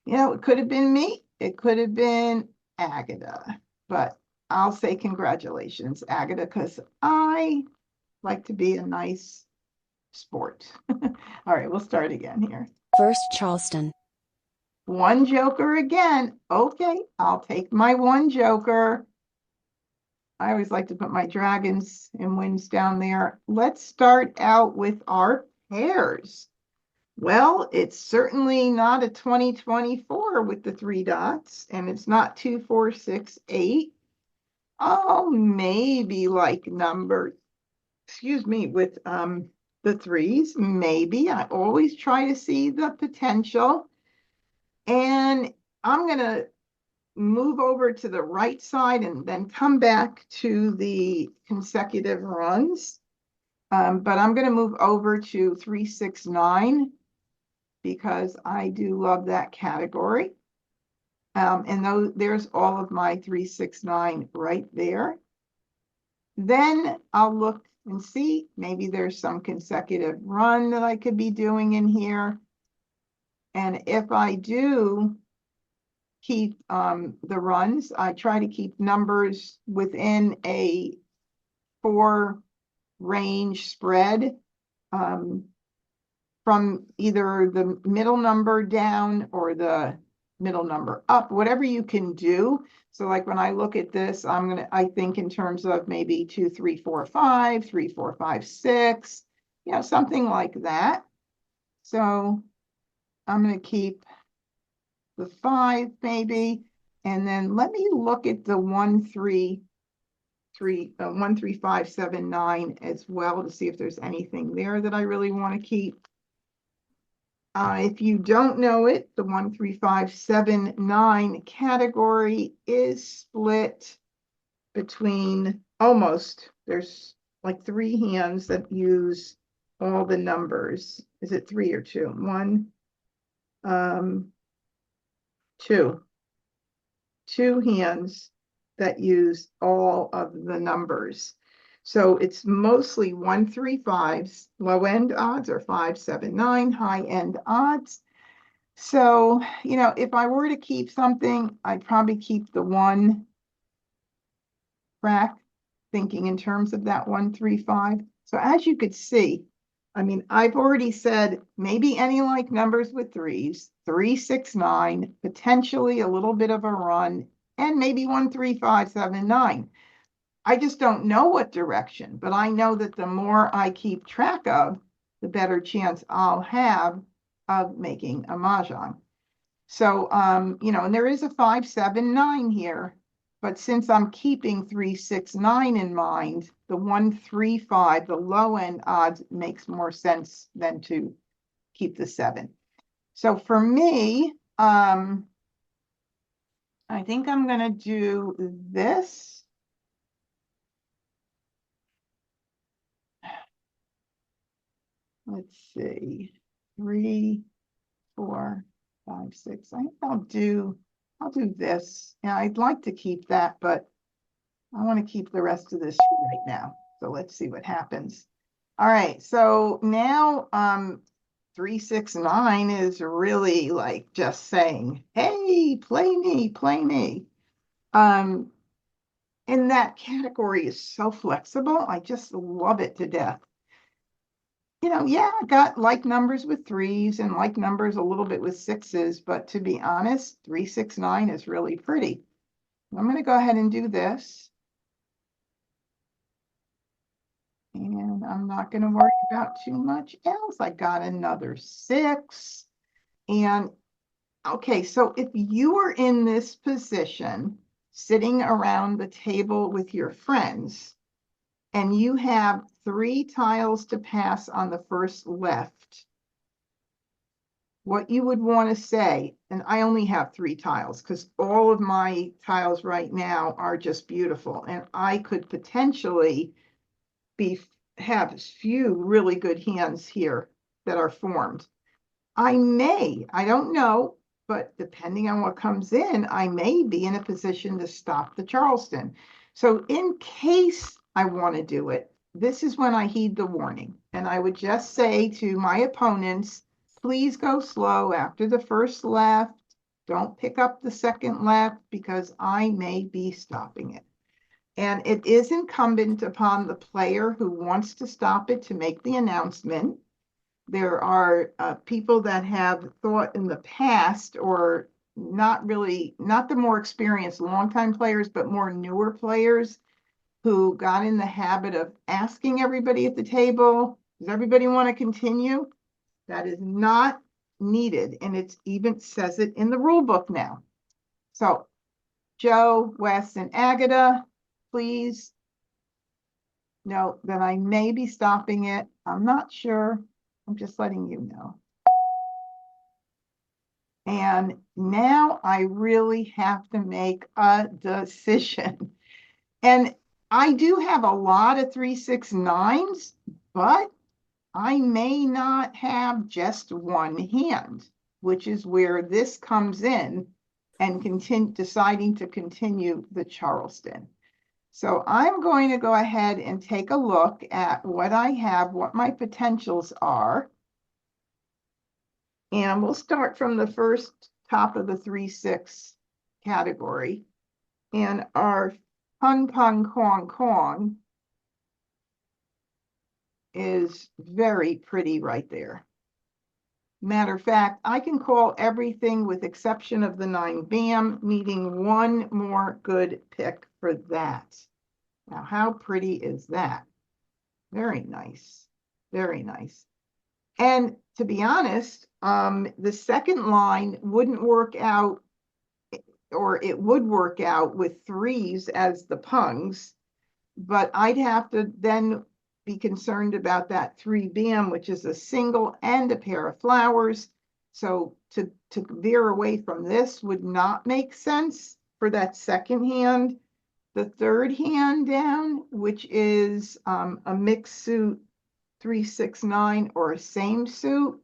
it could have been me. It could have been Agatha. But I'll say congratulations, Agatha, because I like to be a nice sport. All right, we'll start again here. First Charleston. One joker again. Okay, I'll take my one joker. I always like to put my dragons and wins down there. Let's start out with our pairs. Well, it's certainly not a 2024 with the 3 dots, and it's not 2, 4, 6, 8. Oh, maybe like number, excuse me, with the 3s, maybe. I always try to see the potential. And I'm going to move over to the right side and then come back to the consecutive runs. But I'm going to move over to 3, 6, 9 because I do love that category. And there's all of my 3, 6, 9 right there. Then I'll look and see, maybe there's some consecutive run that I could be doing in here. And if I do keep the runs, I try to keep numbers within a 4 range spread from either the middle number down or the middle number up, whatever you can do. So like when I look at this, I think in terms of maybe 2, 3, 4, 5, 3, 4, 5, 6, something like that. So I'm going to keep the 5 maybe, and then let me look at the 1, 3, 5, 7, 9 as well to see if there's anything there that I really want to keep. If you don't know it, the 1, 3, 5, 7, 9 category is split between there's like 3 hands that use all the numbers. Is it 3 or 2? 1, 2. 2 hands that use all of the numbers. So it's mostly 1, 3, 5s, low end odds, or 5, 7, 9, high end odds. So, if I were to keep something, I'd probably keep the 1 track, thinking in terms of that 1, 3, 5. So as you could see, I've already said maybe any like numbers with 3s, 3, 6, 9, potentially a little bit of a run, and maybe 1, 3, 5, 7, 9. I just don't know what direction, but I know that the more I keep track of, the better chance I'll have of making a mahjong. So, and there is a 5, 7, 9 here, but since I'm keeping 3, 6, 9 in mind, the 1, 3, 5, the low end odds makes more sense than to keep the 7. So for me, I think I'm going to do this. Let's see, 3, 4, 5, 6. I think I'll do this. Yeah, I'd like to keep that, but I want to keep the rest of this right now. So let's see what happens. All right, so now 3, 6, 9 is really like just saying, hey, play me, play me. And that category is so flexible. I just love it to death. Yeah, I got like numbers with 3s and like numbers a little bit with 6s, but to be honest, 3, 6, 9 is really pretty. I'm going to go ahead and do this. And I'm not going to worry about too much else. I got another 6. And okay, so if you are in this position, sitting around the table with your friends, and you have 3 tiles to pass on the first left, what you would want to say, and I only have 3 tiles because all of my tiles right now are just beautiful, and I could potentially have few really good hands here that are formed. I don't know, but depending on what comes in, I may be in a position to stop the Charleston. So in case I want to do it, this is when I heed the warning. And I would just say to my opponents, please go slow after the first left. Don't pick up the second left because I may be stopping it. And it is incumbent upon the player who wants to stop it to make the announcement. There are people that have thought in the past, or not the more experienced longtime players, but more newer players who got in the habit of asking everybody at the table, does everybody want to continue? That is not needed, and it even says it in the rule book now. So Joe, Wes, and Agatha, please note that I may be stopping it. I'm not sure. I'm just letting you know. And now I really have to make a decision. And I do have a lot of 3, 6, 9s, but I may not have just one hand, which is where this comes in and deciding to continue the Charleston. So I'm going to go ahead and take a look at what I have, what my potentials are. And we'll start from the first top of the 3, 6 category. And our Pung Pung Kong Kong is very pretty right there. Matter of fact, I can call everything with exception of the 9 bam, needing one more good pick for that. Now, how pretty is that? Very nice. Very nice. And to be honest, the second line wouldn't work out, or it would work out with 3s as the pungs, but I'd have to then be concerned about that 3 bam, which is a single and a pair of flowers. So to veer away from this would not make sense for that second hand. The third hand down, which is a mixed suit 3, 6, 9 or a same suit,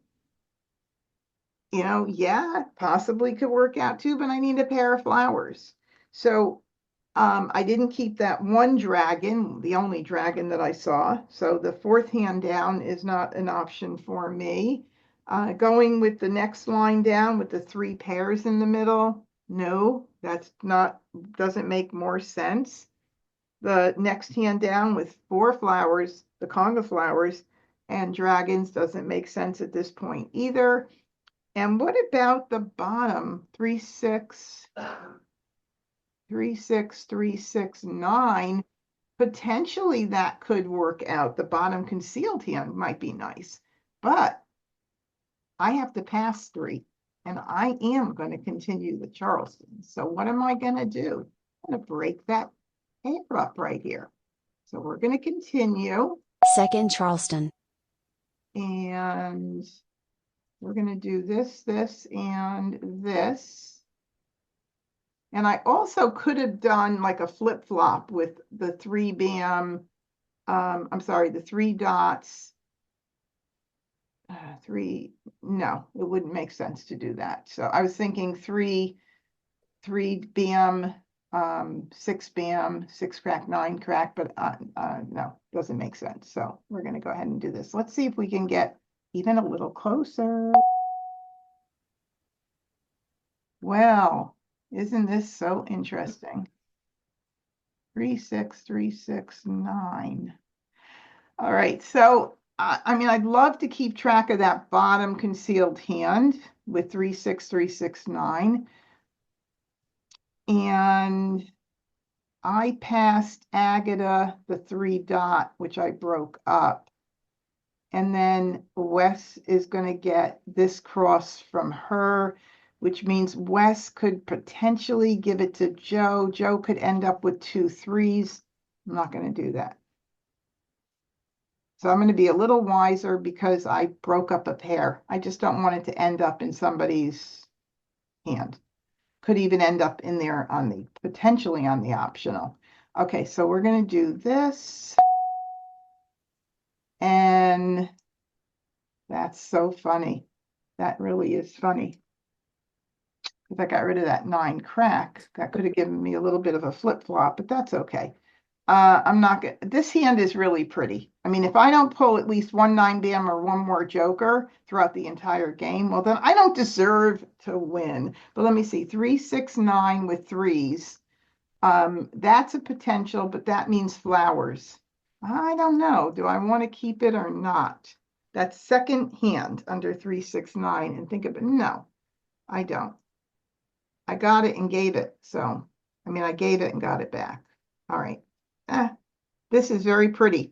yeah, possibly could work out too, but I need a pair of flowers. So I didn't keep that one dragon, the only dragon that I saw. So the fourth hand down is not an option for me. Going with the next line down with the 3 pairs in the middle, no, doesn't make more sense. The next hand down with 4 flowers, the conga flowers and dragons, doesn't make sense at this point either. And what about the bottom 3, 6, 3, 6, 3, 6, 9? Potentially that could work out. The bottom concealed hand might be nice, but I have to pass 3, and I am going to continue the Charleston. So what am I going to do? I'm going to break that paper up right here. So we're going to continue. Second Charleston. And we're going to do this, this, and this. And I also could have done like a flip-flop with the 3 bam, the 3 dots. 3, no, it wouldn't make sense to do that. So I was thinking 3 bam, 6 bam, 6 crack, 9 crack, but no, doesn't make sense. So we're going to go ahead and do this. Let's see if we can get even a little closer. Well, isn't this so interesting? 3, 6, 3, 6, 9. All right, so I mean, I'd love to keep track of that bottom concealed hand with 3, 6, 3, 6, 9. And I passed Agatha the 3 dot, which I broke up. And then Wes is going to get this cross from her, which means Wes could potentially give it to Joe. Joe could end up with 2 3s. I'm not going to do that. So I'm going to be a little wiser because I broke up a pair. I just don't want it to end up in somebody's hand. Could even end up in there potentially on the optional. Okay, so we're going to do this. And that's so funny. That really is funny. If I got rid of that 9 crack, that could have given me a little bit of a flip-flop, but that's okay. I'm not going to, this hand is really pretty. I mean, if I don't pull at least 1 9 bam or 1 more joker throughout the entire game, well, then I don't deserve to win. But let me see, 3, 6, 9 with 3s. That's a potential, but that means flowers. I don't know. Do I want to keep it or not? That's second hand under 369 and think of it. No, I don't. I got it and gave it. So, I mean, I gave it and got it back. All right. This is very pretty.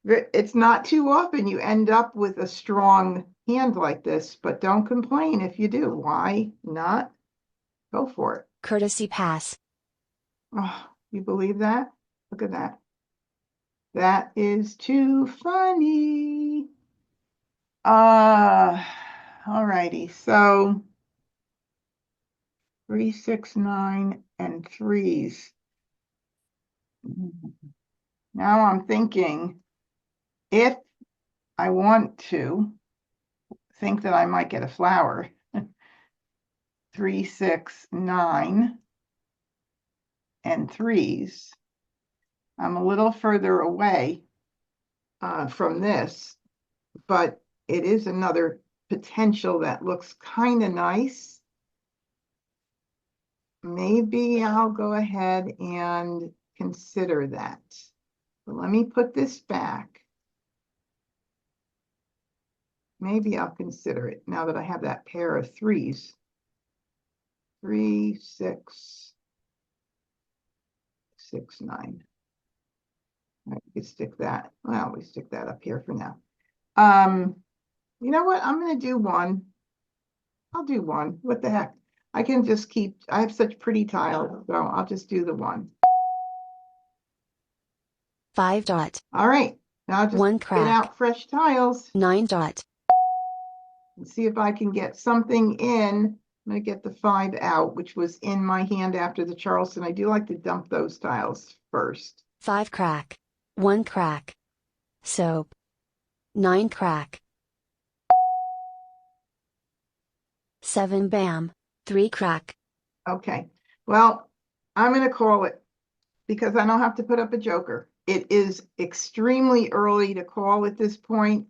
It's not too often you end up with a strong hand like this, but don't complain if you do. Why not? Go for it. Courtesy pass. Oh, you believe that? Look at that. That is too funny. All righty. So 369 and threes. Now I'm thinking if I want to think that I might get a flower, 369 and threes. I'm a little further away from this, but it is another potential that looks kind of nice. Maybe I'll go ahead and consider that. But let me put this back. Maybe I'll consider it now that I have that pair of threes. 3, 6, 6, 9. All right, we can stick that. Well, we stick that up here for now. You know what? I'm going to do one. I'll do one. What the heck? I can just keep, I have such pretty tiles, so I'll just do the one. 5 dot. All right. Now just One get crack. out fresh tiles 9 dot. and see if I can get something in. I'm going to get the 5 out, which was in my hand after the Charleston. I do like to dump those tiles first. 5 crack. 1 crack. Soap. 9 crack. 7 bam. 3 crack. Okay. Well, I'm going to call it because I don't have to put up a joker. It is extremely early to call at this point,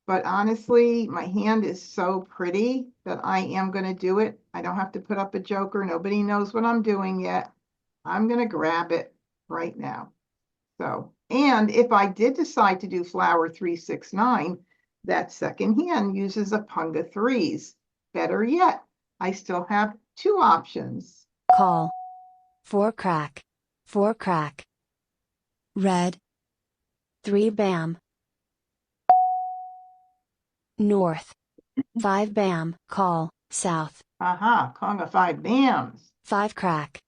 but honestly, my hand is so pretty that I am going to do it. I don't have to put up a joker. Nobody knows what I'm doing yet. I'm going to grab it right now. So, and if I did decide to do flower 369, that second hand uses a punga threes. Better yet, I still have 2 options. Call. 4 crack. 4 crack. Red. 3 bam. North. 5 bam. Call. South. Aha, conga 5 bams. 5 crack.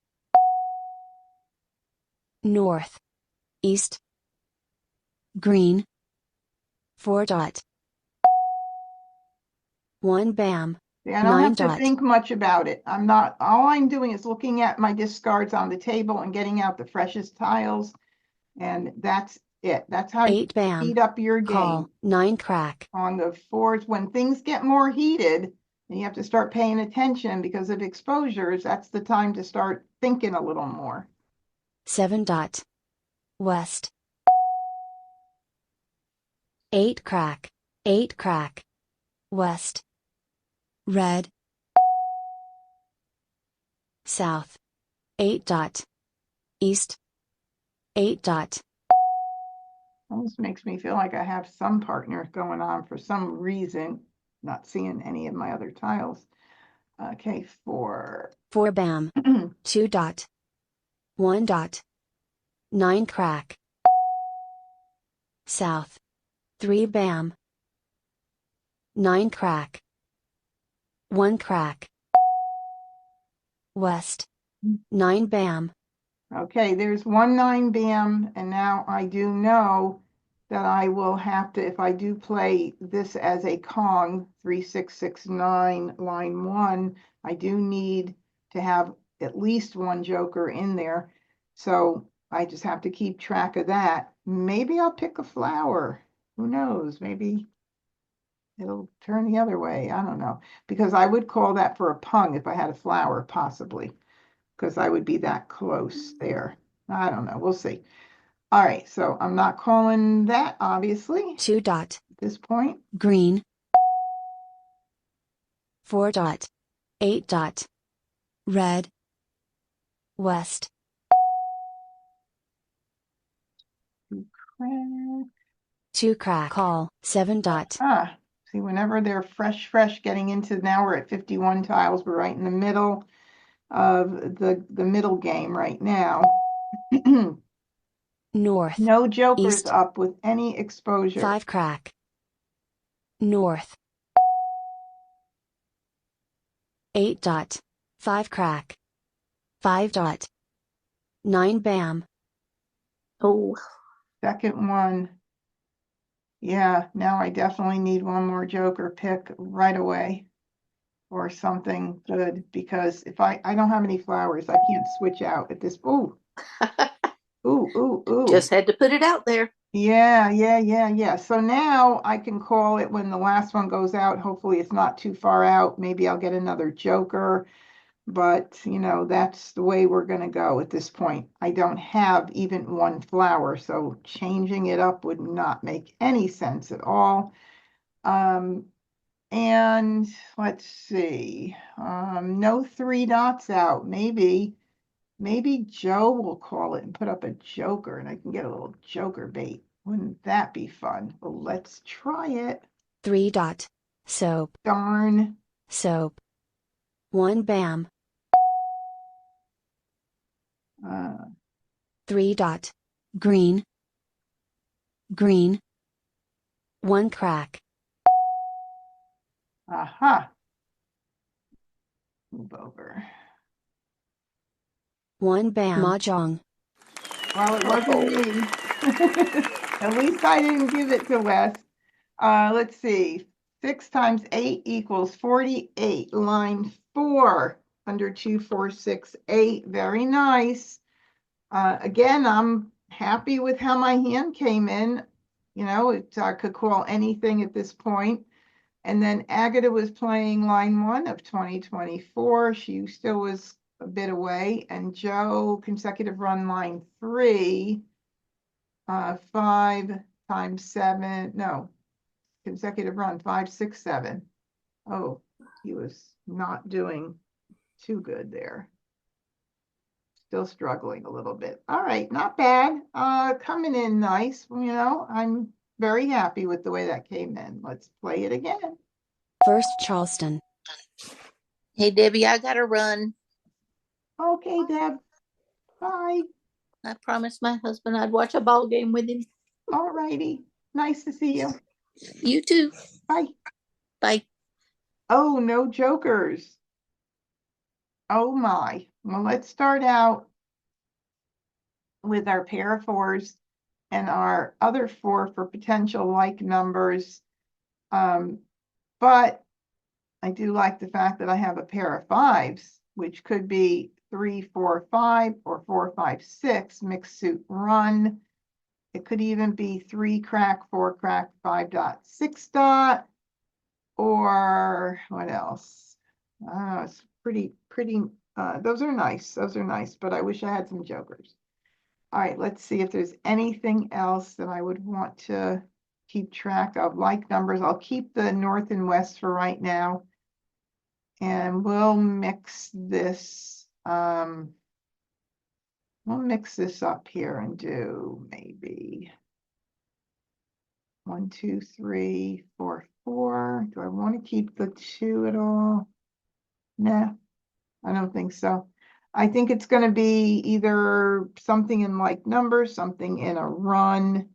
North. East. Green. 4 dot. 1 bam. See, I don't 9 have to dot. think much about it. I'm not, all I'm doing is looking at my discards on the table and getting out the freshest tiles. And that's it. That's how you 8 bam. speed up your Call. game. 9 crack. On the 4s, when things get more heated, and you have to start paying attention because of exposures, that's the time to start thinking a little more. 7 dot. West. 8 crack. 8 crack. West. Red. South. 8 dot. East. 8 dot. Almost makes me feel like I have some partner going on for some reason. Not seeing any of my other tiles. Okay, 4. 4 bam. 2 dot. 1 dot. 9 crack. South. 3 bam. 9 crack. 1 crack. West. 9 bam. Okay, there's 1 9 bam, and now I do know that I will have to, if I do play this as a Kong 3669 line 1, I do need to have at least 1 joker in there. So I just have to keep track of that. Maybe I'll pick a flower. Who knows? Maybe it'll turn the other way. I don't know. Because I would call that for a pung if I had a flower, possibly. Because I would be that close there. I don't know. We'll see. All right. So I'm not calling that, obviously, 2 dot. at this point. Green. 4 dot. 8 dot. Red. West. crack. 2 crack. Call. 7 dot. Ah, see, whenever they're fresh, getting into, now we're at 51 tiles. We're right in the middle of the middle game right now. North. No jokers East. up with any exposure. 5 crack. North. 8 dot. 5 crack. 5 dot. 9 bam. Oh, Second one. Yeah, now I definitely need one more joker pick right away or something good, because if I don't have any flowers, I can't switch out at this. Ooh, ooh. just had to put it out there. Yeah. So now I can call it when the last one goes out. Hopefully it's not too far out. Maybe I'll get another joker, but that's the way we're going to go at this point. I don't have even one flower, so changing it up would not make any sense at all. And let's see, no 3 dots out. Maybe Joe will call it and put up a joker and I can get a little joker bait. Wouldn't that be fun? Well, let's try it. 3 dot. Soap. Darn. Soap. 1 bam. 3 dot. Green. Green. 1 crack. Aha. Move over. 1 bam. Mah Jongg. Well, it wasn't me. At least I didn't give it to Wes. Let's see. 6 times 8 equals 48. Line 4 under 2, 4, 6, 8. Very nice. Again, I'm happy with how my hand came in. It could call anything at this point. And then Agatha was playing line 1 of 2024. She still was a bit away. And Joe, consecutive run line 3, 5 times 7. No, consecutive run 5, 6, 7. Oh, he was not doing too good there. Still struggling a little bit. All right, not bad. Coming in nice. I'm very happy with the way that came in. Let's play it again. First Charleston. Hey, Debbie, I got to run. Okay, Deb. Bye. I promised my husband I'd watch a ball game with him. All righty. Nice to see you. You too. Bye. Bye. Oh, no jokers. Oh my. Well, let's start out with our pair of 4s and our other 4 for potential like numbers. But I do like the fact that I have a pair of 5s, which could be 3, 4, 5, or 4, 5, 6, mixed suit run. It could even be 3 crack, 4 crack, 5 dot, 6 dot, or what else? It's pretty, those are nice. But I wish I had some jokers. All right, let's see if there's anything else that I would want to keep track of. Like numbers, I'll keep the north and west for right now. And we'll mix this. We'll mix this up here and do maybe 1, 2, 3, 4, 4. Do I want to keep the 2 at all? Nah, I don't think so. I think it's going to be either something in like numbers, something in a run.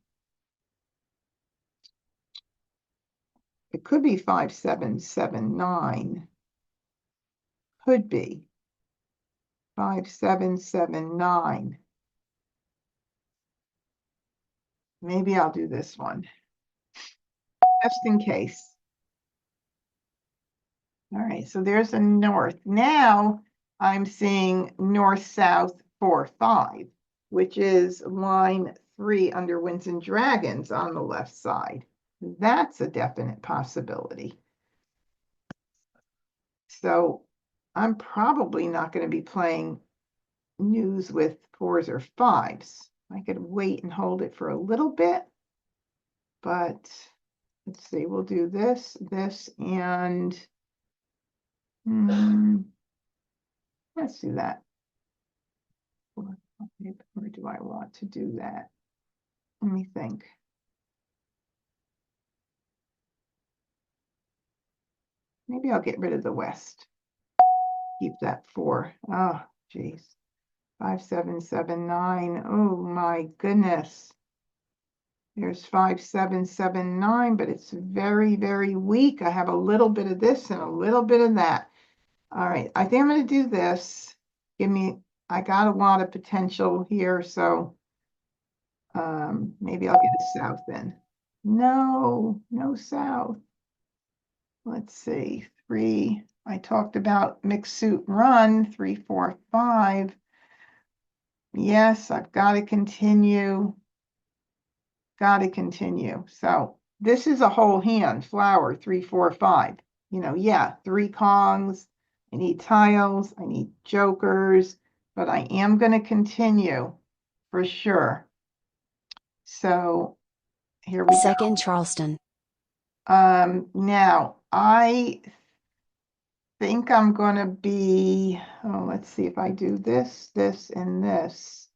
It could be 5, 7, 7, 9. Could be 5, 7, 7, 9. Maybe I'll do this one just in case. All right, so there's a north. Now I'm seeing north, south, 4, 5, which is line 3 under Winds and Dragons on the left side. That's a definite possibility. So I'm probably not going to be playing news with 4s or 5s. I could wait and hold it for a little bit, but let's see, we'll do this, and let's do that. Where do I want to do that? Let me think. Maybe I'll get rid of the west. Keep that 4. Oh, geez. 5, 7, 7, 9. Oh my goodness. There's 5, 7, 7, 9, but it's very, very weak. I have a little bit of this and a little bit of that. All right, I think I'm going to do this. I got a lot of potential here, so maybe I'll get a south then. No, no south. Let's see, 3. I talked about mixed suit run, 3, 4, 5. Yes, I've got to continue. Got to continue. So this is a whole hand, flower, 3, 4, 5. Yeah, 3 Kongs. I need tiles. I need jokers, but I am going to continue for sure. So here we Second Charleston. go. Now I think I'm going to be, let's see if I do this, this, and this.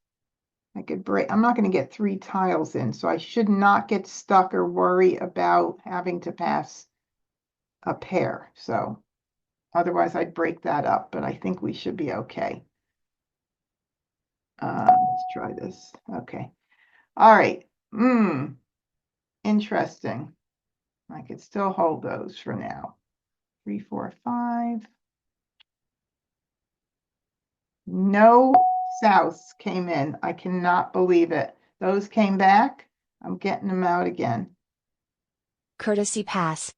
I could break, I'm not going to get 3 tiles in, so I should not get stuck or worry about having to pass a pair. So otherwise I'd break that up, but I think we should be okay. Let's try this. Okay. All right. Interesting. I could still hold those for now. 3, 4, 5. No souths came in. I cannot believe it. Those came back. I'm getting them out again. Courtesy pass.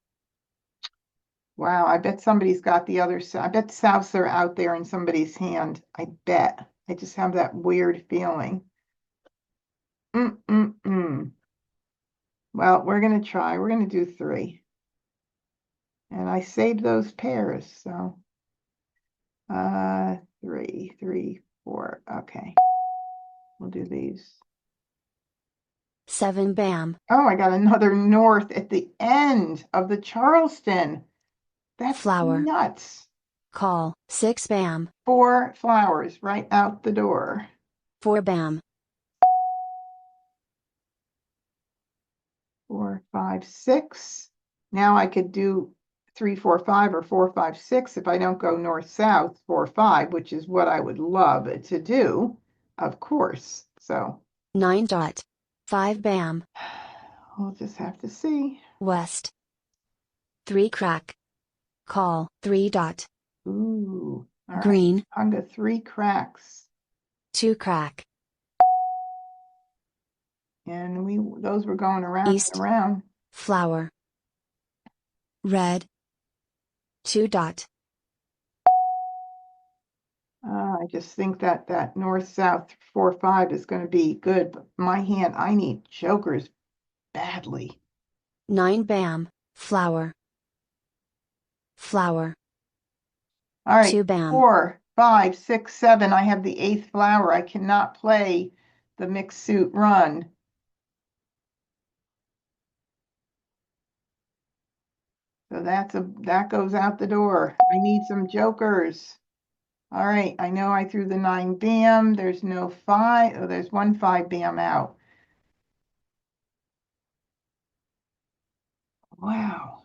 Wow, I bet somebody's got the other side. I bet souths are out there in somebody's hand. I bet. I just have that weird feeling. Well, we're going to try. We're going to do 3. And I saved those pairs, so 3, 3, 4. Okay. We'll do these. 7 bam. Oh, I got another north at the end of the Charleston. That's Flower. nuts. Call. 6 bam. 4 flowers right out the door. 4 bam. 4, 5, 6. Now I could do 3, 4, 5 or 4, 5, 6 if I don't go north south 4, 5, which is what I would love to do, of course. So 9 dot. 5 bam. we'll just have to see. West. 3 crack. Call. 3 dot. Ooh, all right. Green. I'm going to 3 cracks. 2 crack. And those were going around East. and around. Flower. Red. 2 dot. I just think that north-south 4, 5 is going to be good. But my hand, I need jokers badly. 9 bam. Flower. Flower. All right, 2 bam. 4, 5, 6, 7. I have the 8th flower. I cannot play the mixed suit run. So that goes out the door. I need some jokers. All right, I know I threw the 9 bam. There's no 5. Oh, there's 1 5 bam out. Wow.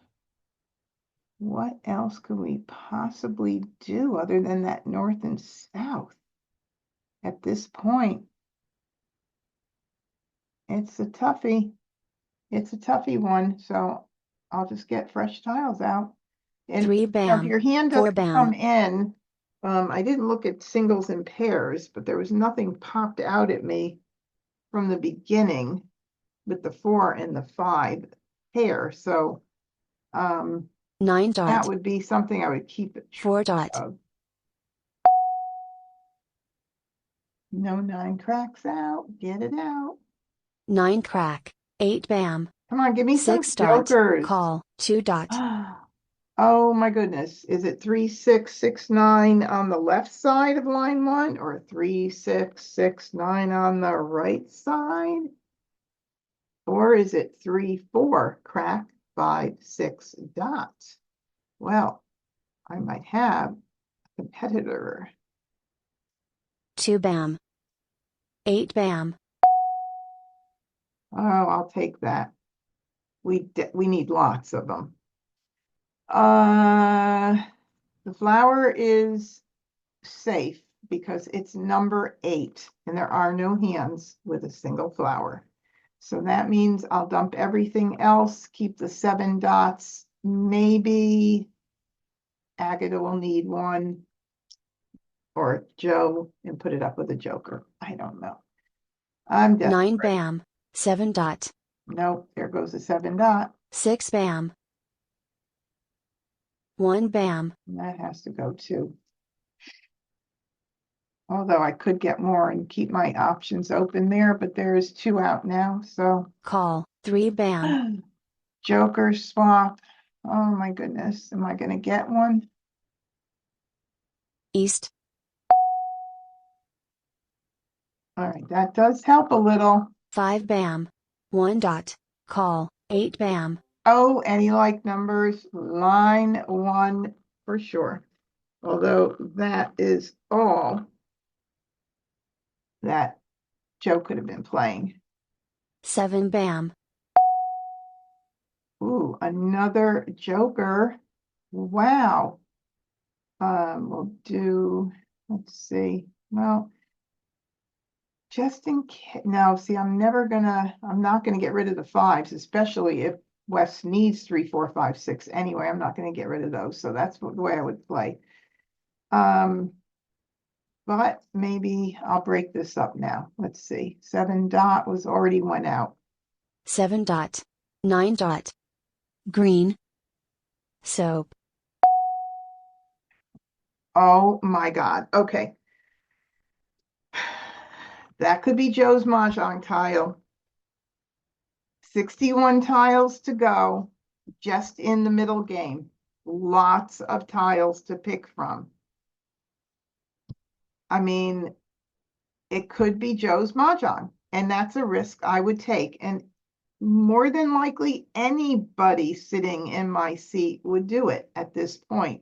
What else could we possibly do other than that north and south? At this point, it's a toughie. It's a toughie one, so I'll just get fresh tiles out. And 3 if bam. your hand 4 doesn't bam. come in, I didn't look at singles and pairs, but there was nothing popped out at me from the beginning with the 4 and the 5 pair. So 9 that dot. would be something I would keep it 4 dot. of. No 9 cracks out. Get it out. 9 crack. 8 bam. Come on, give me some 6 dot. jokers. Call. 2 dot. Oh my goodness. Is it 3, 6, 6, 9 on the left side of line 1 or 3, 6, 6, 9 on the right side? Or is it 3, 4 crack 5, 6 dot? Well, I might have a competitor. 2 bam. 8 bam. Oh, I'll take that. We need lots of them. The flower is safe because it's number 8 and there are no hands with a single flower. So that means I'll dump everything else, keep the 7 dots. Maybe Agatha will need one, or Joe, and put it up with a joker. I don't know. I'm 9 desperate. bam. 7 dot. Nope, there goes a 7 dot. 6 bam. 1 bam. And that has to go too. Although I could get more and keep my options open there, but there is 2 out now, so. Call. 3 bam. Joker swap. Oh my goodness, am I gonna get one? East. All right, that does help a little. 5 bam. 1 dot. Call. 8 bam. Oh, any like numbers? Line 1 for sure. Although that is all that Joe could have been playing. 7 bam. Ooh, another joker. Wow. We'll do, let's see. Well, just in case. No, see, I'm not gonna get rid of the 5s, especially if West needs 3, 4, 5, 6. Anyway, I'm not gonna get rid of those. So that's the way I would play. But maybe I'll break this up now. Let's see. 7 dot was already went out. 7 dot. 9 dot. Green. Soap. Oh my God. Okay. That could be Joe's Mahjong tile. 61 tiles to go, just in the middle game. Lots of tiles to pick from. I mean, it could be Joe's Mahjong, and that's a risk I would take. And more than likely, anybody sitting in my seat would do it at this point.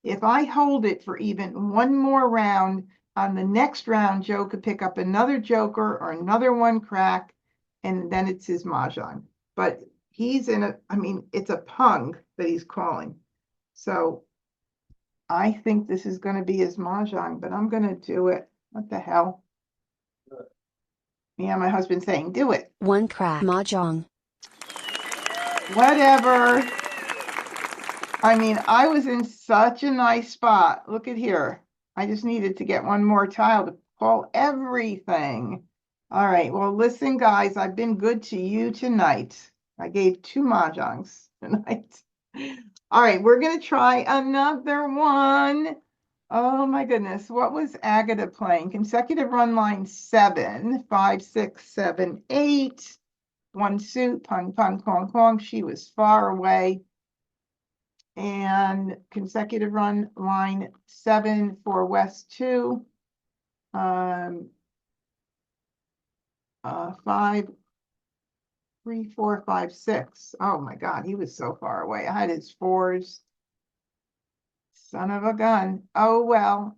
If I hold it for even one more round, on the next round, Joe could pick up another joker or another 1 crack, and then it's his Mahjong. But he's it's a pung that he's calling. So I think this is going to be his Mahjong, but I'm going to do it. What the hell? Yeah, my husband's saying, do it. 1 crack. Mahjong. Whatever. I mean, I was in such a nice spot. Look at here. I just needed to get one more tile to call everything. All right. Well, listen, guys, I've been good to you tonight. I gave 2 Mahjongs tonight. All right. We're going to try another one. Oh, my goodness. What was Agatha playing? Consecutive run line 7, 5, 6, 7, 8. 1 suit, pung, pung, pong, pong. She was far away. And consecutive run line 7 for West 2. 5, 3, 4, 5, 6. Oh my God, he was so far away. I had his 4s. Son of a gun. Oh well,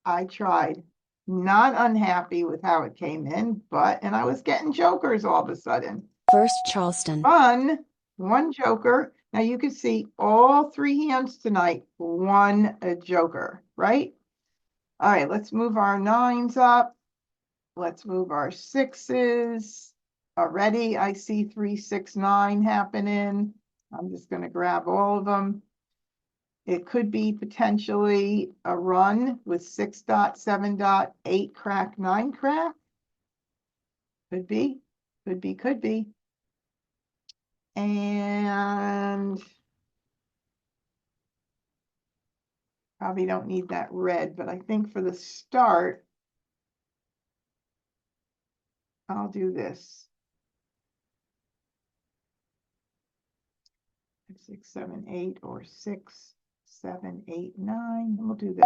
I tried. Not unhappy with how it came in, and I was getting jokers all of a sudden. First Charleston. Fun. 1 joker. Now you can see all 3 hands tonight, 1 joker, right? All right, let's move our 9s up. Let's move our 6s. Already I see 3, 6, 9 happening. I'm just going to grab all of them. It could be potentially a run with 6 dot, 7 dot, 8 crack, 9 crack. Could be, could be, could be. And probably don't need that red, but I think for the start, I'll do this. 6, 7, 8, or 6, 7, 8, 9. We'll do this.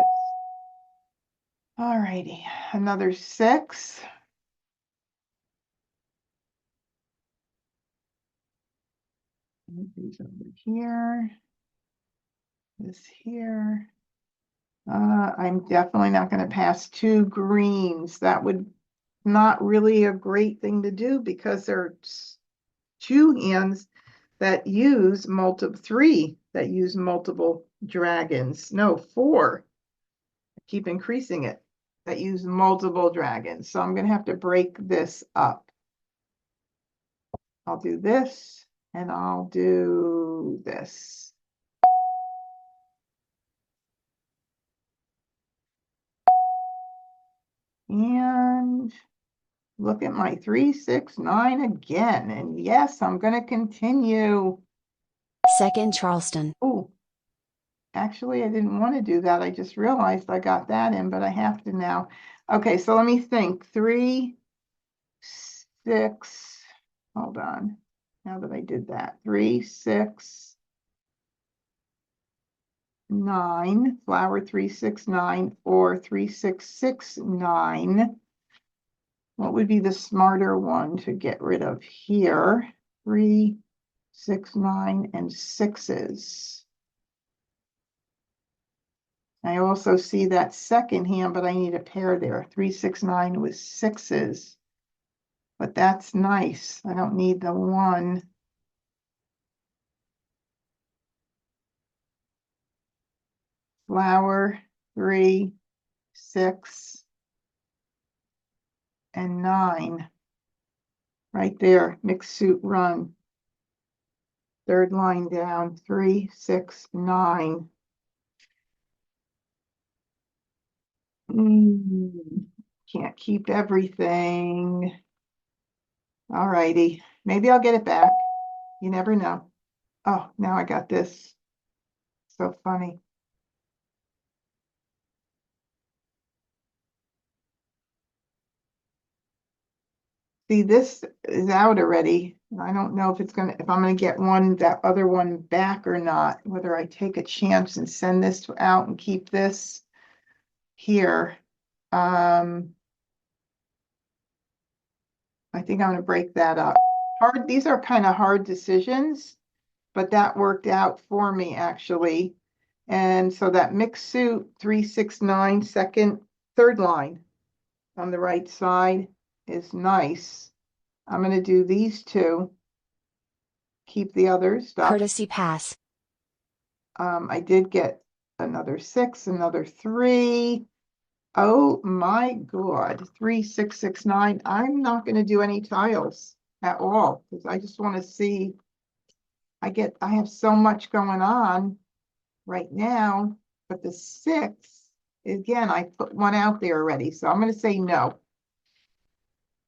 All righty, another 6. These over here. This here. I'm definitely not going to pass 2 greens. That would not really a great thing to do because they're 2 hands that use three that use multiple dragons. No, 4. Keep increasing it, that use multiple dragons. So I'm going to have to break this up. I'll do this and I'll do this. And look at my 3, 6, 9 again. And yes, I'm going to continue. Second Charleston. Oh, actually, I didn't want to do that. I just realized I got that in, but I have to now. Okay, so let me think. 3, 6, hold on. Now that I did that, 3, 6, 9, flower 3, 6, 9, or 3, 6, 6, 9. What would be the smarter one to get rid of here? 3, 6, 9, and 6s. I also see that second hand, but I need a pair there. 3, 6, 9 with 6s. But that's nice. I don't need the 1. Flower 3, 6, and 9. Right there, mixed suit run. Third line down, 3, 6, 9. Can't keep everything. All righty, maybe I'll get it back. You never know. Oh, now I got this. So funny. See, this is out already. I don't know if I'm gonna get that other one back or not, whether I take a chance and send this out and keep this here. I think I'm gonna break that up. These are kind of hard decisions, but that worked out for me actually. And so that mixed suit 3, 6, 9, third line on the right side is nice. I'm going to do these 2. Keep the other stuff. Courtesy pass. I did get another 6, another 3. Oh my God. 3, 6, 6, 9. I'm not going to do any tiles at all because I just want to see. I have so much going on right now, but the 6, again, I put 1 out there already, so I'm going to say no.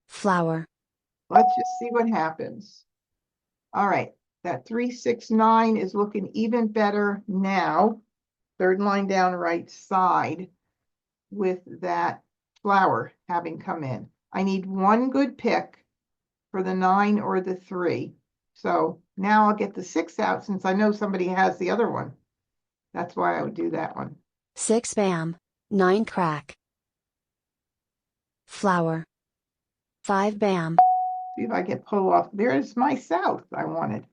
Flower. Let's just see what happens. All right, that 3, 6, 9 is looking even better now. Third line down right side with that flower having come in. I need 1 good pick for the 9 or the 3. So now I'll get the 6 out since I know somebody has the other one. That's why I would do that one. 6 bam, 9 crack. Flower. 5 bam. See if I can pull off. There's my south I wanted.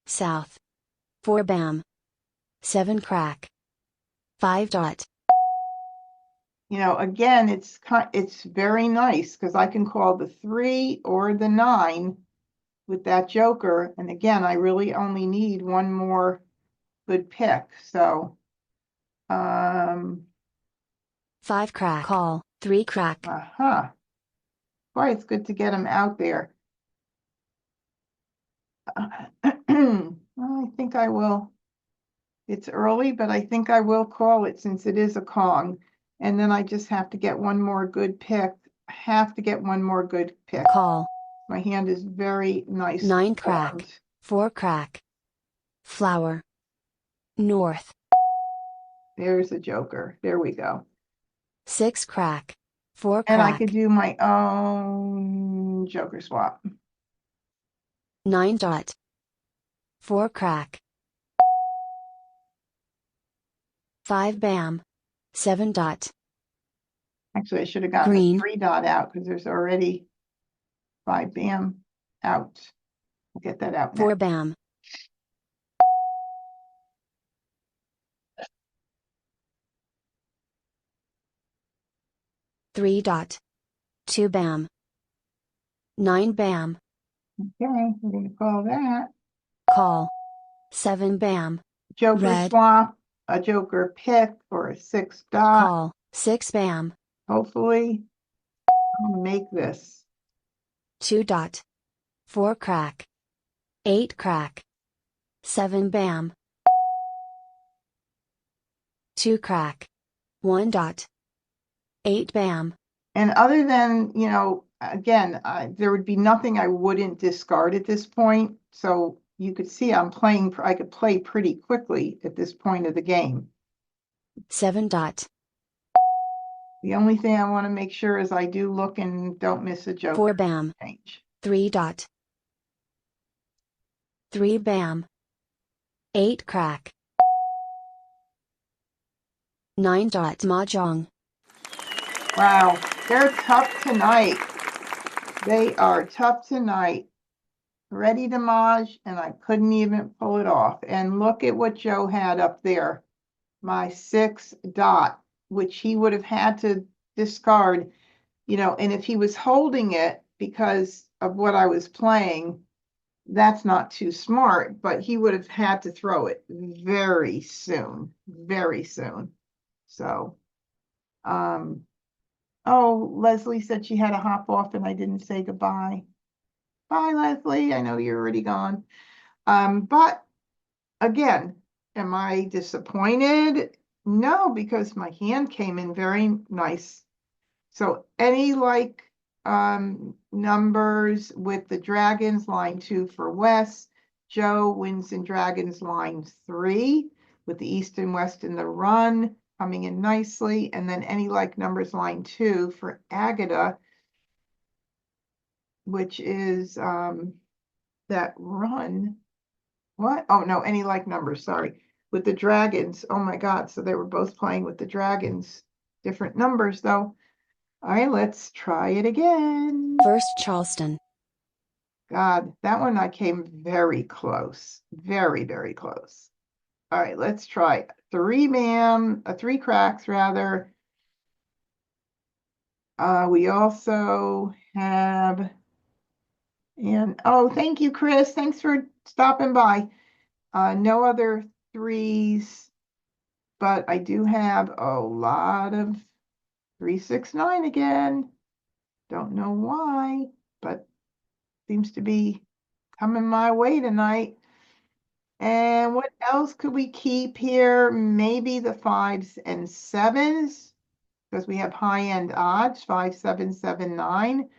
South. 4 bam. 7 crack. 5 dot. You know, again, it's very nice because I can call the 3 or the 9 with that joker. And again, I really only need 1 more good pick. So, 5 crack. Call. 3 crack. Boy, it's good to get them out there. Well, I think I will. It's early, but I think I will call it since it is a Kong. And then I just have to get 1 more good pick. I have to get 1 more good pick. Call. My hand is very nice. 9 crack. 4 crack. Flower. North. There's a joker. There we go. 6 crack. 4 crack. And I could do my own joker swap. 9 dot. 4 crack. 5 bam. 7 dot. Actually, I should have gotten the 3 dot out because there's already 5 bam out. I'll get that out now. 4 bam. Three dot. 2 bam. 9 bam. Okay, we're gonna call that. Call. 7 bam. Joker Red. swap, a joker pick, or a 6 dot. Call. 6 bam. Hopefully, I'll make this. 2 dot. 4 crack. 8 crack. 7 bam. 2 crack. 1 dot. 8 bam. And other than, again, there would be nothing I wouldn't discard at this point. So you could see I could play pretty quickly at this point of the game. 7 dot. The only thing I want to make sure is I do look and don't miss a joker. 4 bam. Change. 3 dot. 3 bam. 8 crack. 9 dot mahjong. Wow, they're tough tonight. They are tough tonight. Ready to Maj, and I couldn't even pull it off. And look at what Joe had up there. My 6 dot, which he would have had to discard, and if he was holding it because of what I was playing, that's not too smart, but he would have had to throw it very soon, very soon. So, oh, Leslie said she had to hop off and I didn't say goodbye. Bye, Leslie. I know you're already gone. But again, am I disappointed? No, because my hand came in very nice. So any numbers with the dragons, line 2 for West. Joe wins in dragons, line 3 with the East and West in the run coming in nicely. And then any numbers, line 2 for Agata, which is that run. What? Oh, no, any numbers, sorry. With the dragons. Oh my God. So they were both playing with the dragons. Different numbers though. All right, let's try it again. First Charleston. God, that one I came very close. Very, very close. All right, let's try 3 3 cracks rather. We also have, and oh, thank you, Chris. Thanks for stopping by. No other 3s, but I do have a lot of 369 again. Don't know why, but seems to be coming my way tonight. And what else could we keep here? Maybe the 5s and 7s, because we have high-end odds, 5, 7, 7, 9.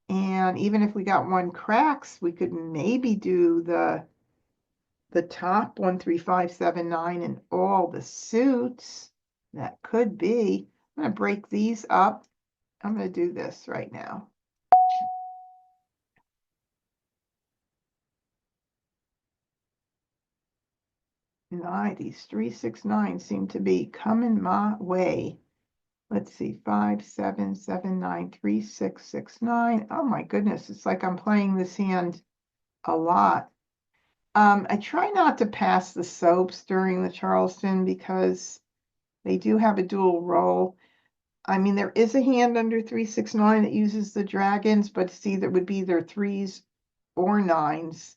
And even if we got 1 cracks, we could maybe do the top 1, 3, 5, 7, 9 and all the suits. That could be. I'm going to break these up. I'm going to do this right now. These 3, 6, 9 seem to be coming my way. Let's see, 5, 7, 7, 9, 3, 6, 6, 9. Oh my goodness, it's like I'm playing this hand a lot. I try not to pass the soaps during the Charleston because they do have a dual role. I mean, there is a hand under 3, 6, 9 that uses the dragons, but it would be either 3s or 9s.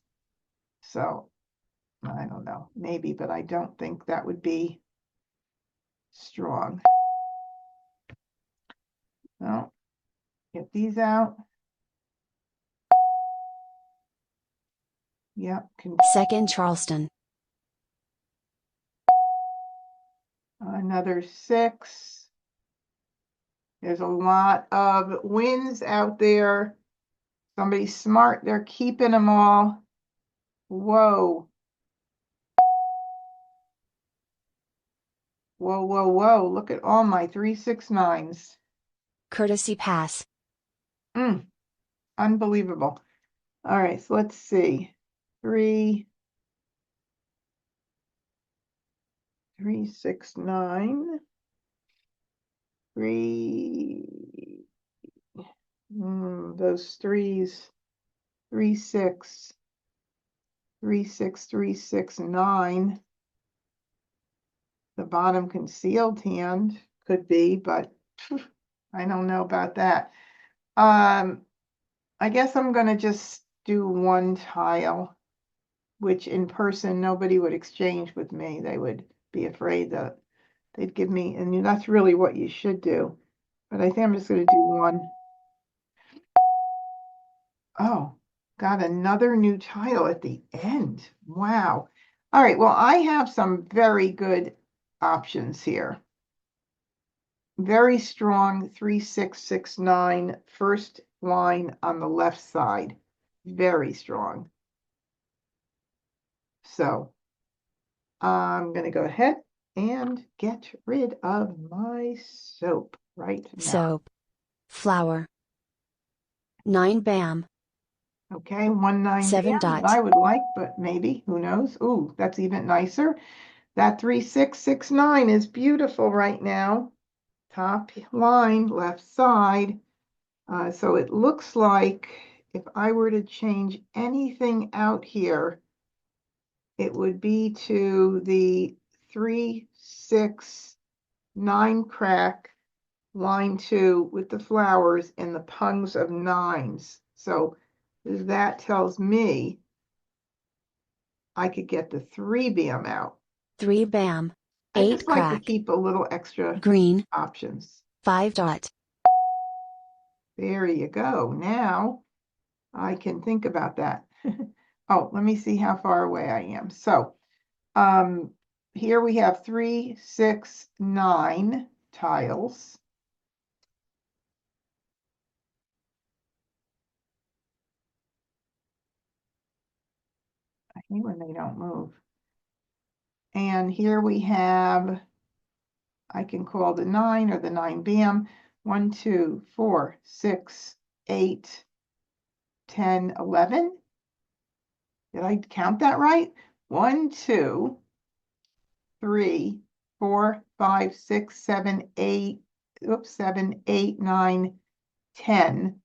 So I don't know, maybe, but I don't think that would be strong. Well, get these out. Yep. Second Charleston. Another 6. There's a lot of wins out there. Somebody's smart. They're keeping them all. Whoa. Whoa, whoa, whoa. Look at all my 3, 6, 9s. Courtesy pass. Unbelievable. All right, so let's see. 3, 3, 6, 9. 3. Those 3s. 3, 6. 3, 6, 3, 6, 9. The bottom concealed hand could be, but I don't know about that. I guess I'm gonna just do one tile, which in person nobody would exchange with me. They would be afraid that they'd give me, and that's really what you should do. But I think I'm just gonna do one. Oh, got another new tile at the end. Wow. All right, well, I have some very good options here. Very strong 3669 first line on the left side. Very strong. So I'm going to go ahead and get rid of my soap right now. Soap. Flour. 9 bam. Okay, 19 7 bam that dot. I would like, but maybe, who knows? Ooh, that's even nicer. That 3669 is beautiful right now. Top line, left side. So it looks like if I were to change anything out here, it would be to the 369 crack, line 2 with the flowers and the pungs of 9s. So that tells me I could get the 3 bam out. 3 bam. I 8 just like to crack. keep a little extra Green. options. 5 dot. There you go. Now I can think about that. Oh, let me see how far away I am. So here we have 3, 6, 9 tiles. I hate when they don't move. And here we have, I can call the 9 or the 9 bam. 1, 2, 4, 6, 8, 10, 11. Did I count that right? 1, 2, 3, 4, 5, 6, 7, 8. Oops, 7, 8, 9, 10.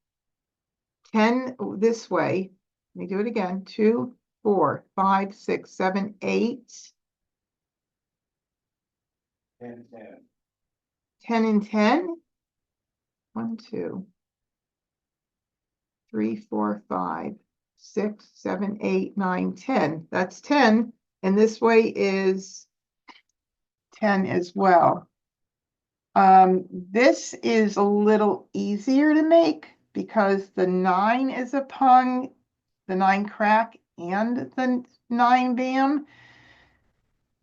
10 this way. Let me do it again. 2, 4, 5, 6, 7, 8. 10, 10. 10 and 10. 1, 2, 3, 4, 5, 6, 7, 8, 9, 10. That's 10. And this way is 10 as well. This is a little easier to make because the 9 is a pung, the 9 crack and the 9 bam.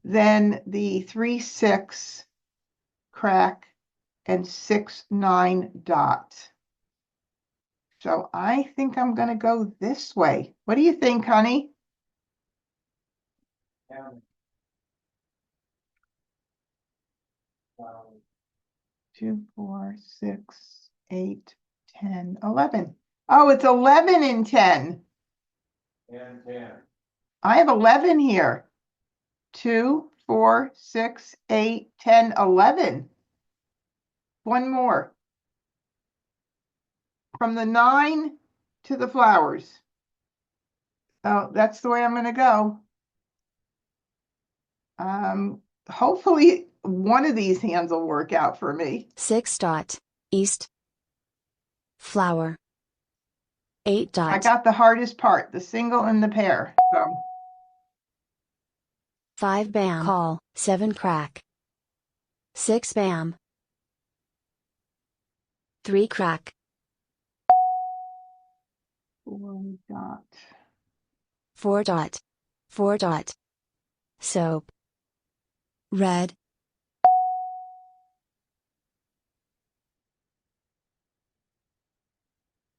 Then the 3, 6 crack and 6, 9 dot. So I think I'm going to go this way. What do you think, honey? Yeah. 2, 4, 6, 8, 10, 11. Oh, it's 11 and 10. 10, 10. I have 11 here. 2, 4, 6, 8, 10, 11. One more. From the 9 to the flowers. Oh, that's the way I'm going to go. Hopefully one of these hands will work out for me. 6 dot. East. Flower. 8 dot. I got the hardest part, the single and the pair. So 5 bam. Call. 7 crack. 6 bam. 3 crack. 4 dot. 4 dot. 4 dot. Soap. Red.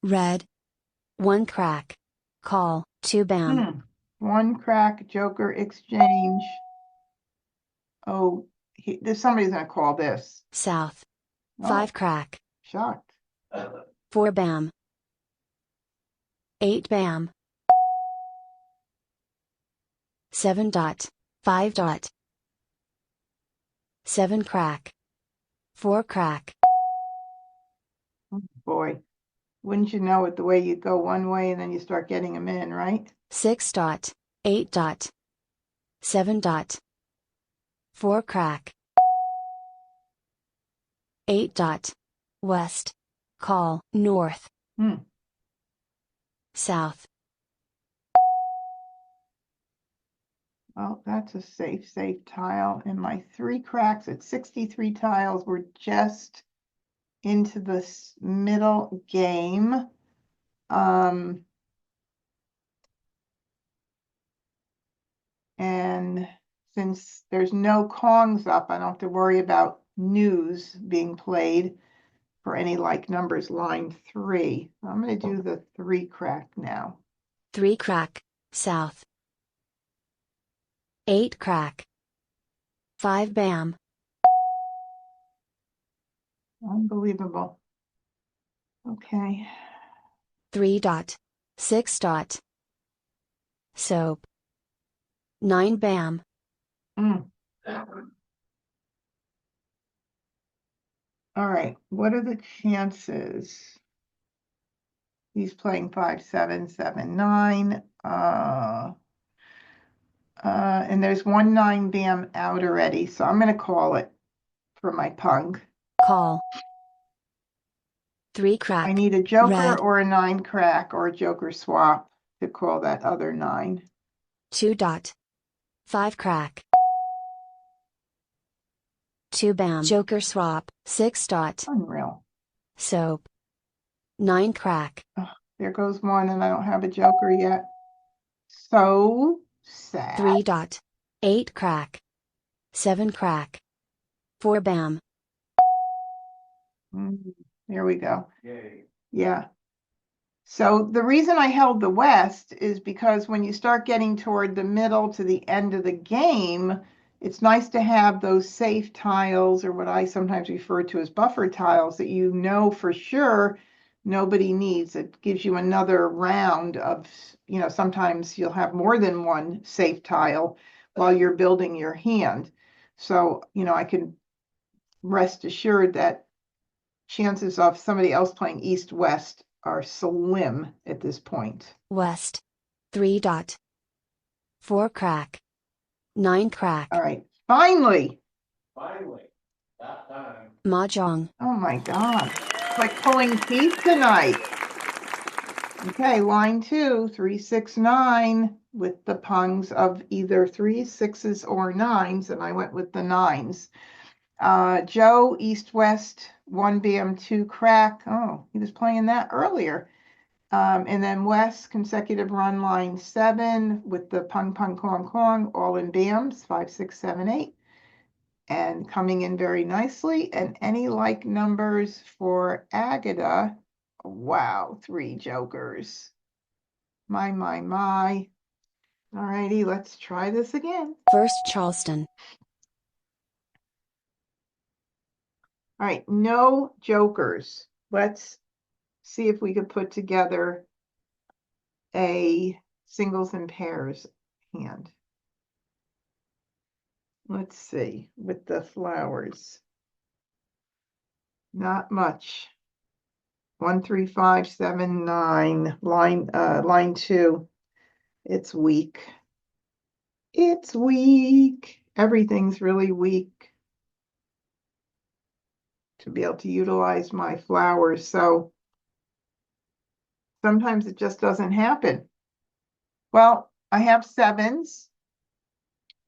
Red. 1 crack. Call. 2 bam. 1 crack, joker exchange. Oh, somebody's going to call this. South. Oh, 5 crack. shocked. 4 bam. 8 bam. 7 dot. 5 dot. 7 crack. 4 crack. Oh, boy. Wouldn't you know it, the way you go one way and then you start getting them in, right? 6 dot. 8 dot. 7 dot. 4 crack. 8 dot. West. Call. North. south. Oh, that's a safe tile. And my 3 cracks at 63 tiles were just into this middle game. And since there's no Kongs up, I don't have to worry about news being played for any like numbers. Line 3. I'm going to do the 3 crack now. 3 crack, south. 8 crack. 5 bam. Unbelievable. Okay. 3 dot. 6 dot. Soap. 9 bam. All right. What are the chances? He's playing 5, 7, 7, 9. And there's 1 9 bam out already, so I'm going to call it for my punk. Call. 3 crack. I need a joker red. or a 9 crack or a joker swap to call that other 9. 2 dot. 5 crack. 2 bam. Joker swap. 6 dot. Unreal. Soap. 9 crack. Oh, there goes 1 and I don't have a joker yet. So sad. 3 dot. 8 crack. 7 crack. 4 bam. There we go. Yay. Yeah. So the reason I held the West is because when you start getting toward the middle to the end of the game, it's nice to have those safe tiles, or what I sometimes refer to as buffer tiles, that you know for sure nobody needs. It gives you another round of, sometimes you'll have more than one safe tile while you're building your hand. So, I can rest assured that chances of somebody else playing east-west are slim at this point. West. 3 dot. 4 crack. 9 crack. All right. Finally. That time. Mah Jongg. Oh my God. It's like pulling teeth tonight. Okay, line 2, 3, 6, 9, with the pungs of either 3s, 6s, or 9s, and I went with the 9s. Joe, east-west, 1 bam, 2 crack. Oh, he was playing that earlier. And then West, consecutive run, line 7, with the pung, pung, klong, klong, all in bams, 5, 6, 7, 8. And coming in very nicely. And any like numbers for Agata. Wow, 3 jokers. My. All righty, let's try this again. First Charleston. All right, no jokers. Let's see if we could put together a singles and pairs hand. Let's see, with the flowers. Not much. 1, 3, 5, 7, 9. Line 2. It's weak. It's weak. Everything's really weak to be able to utilize my flowers. So sometimes it just doesn't happen. Well, I have 7s.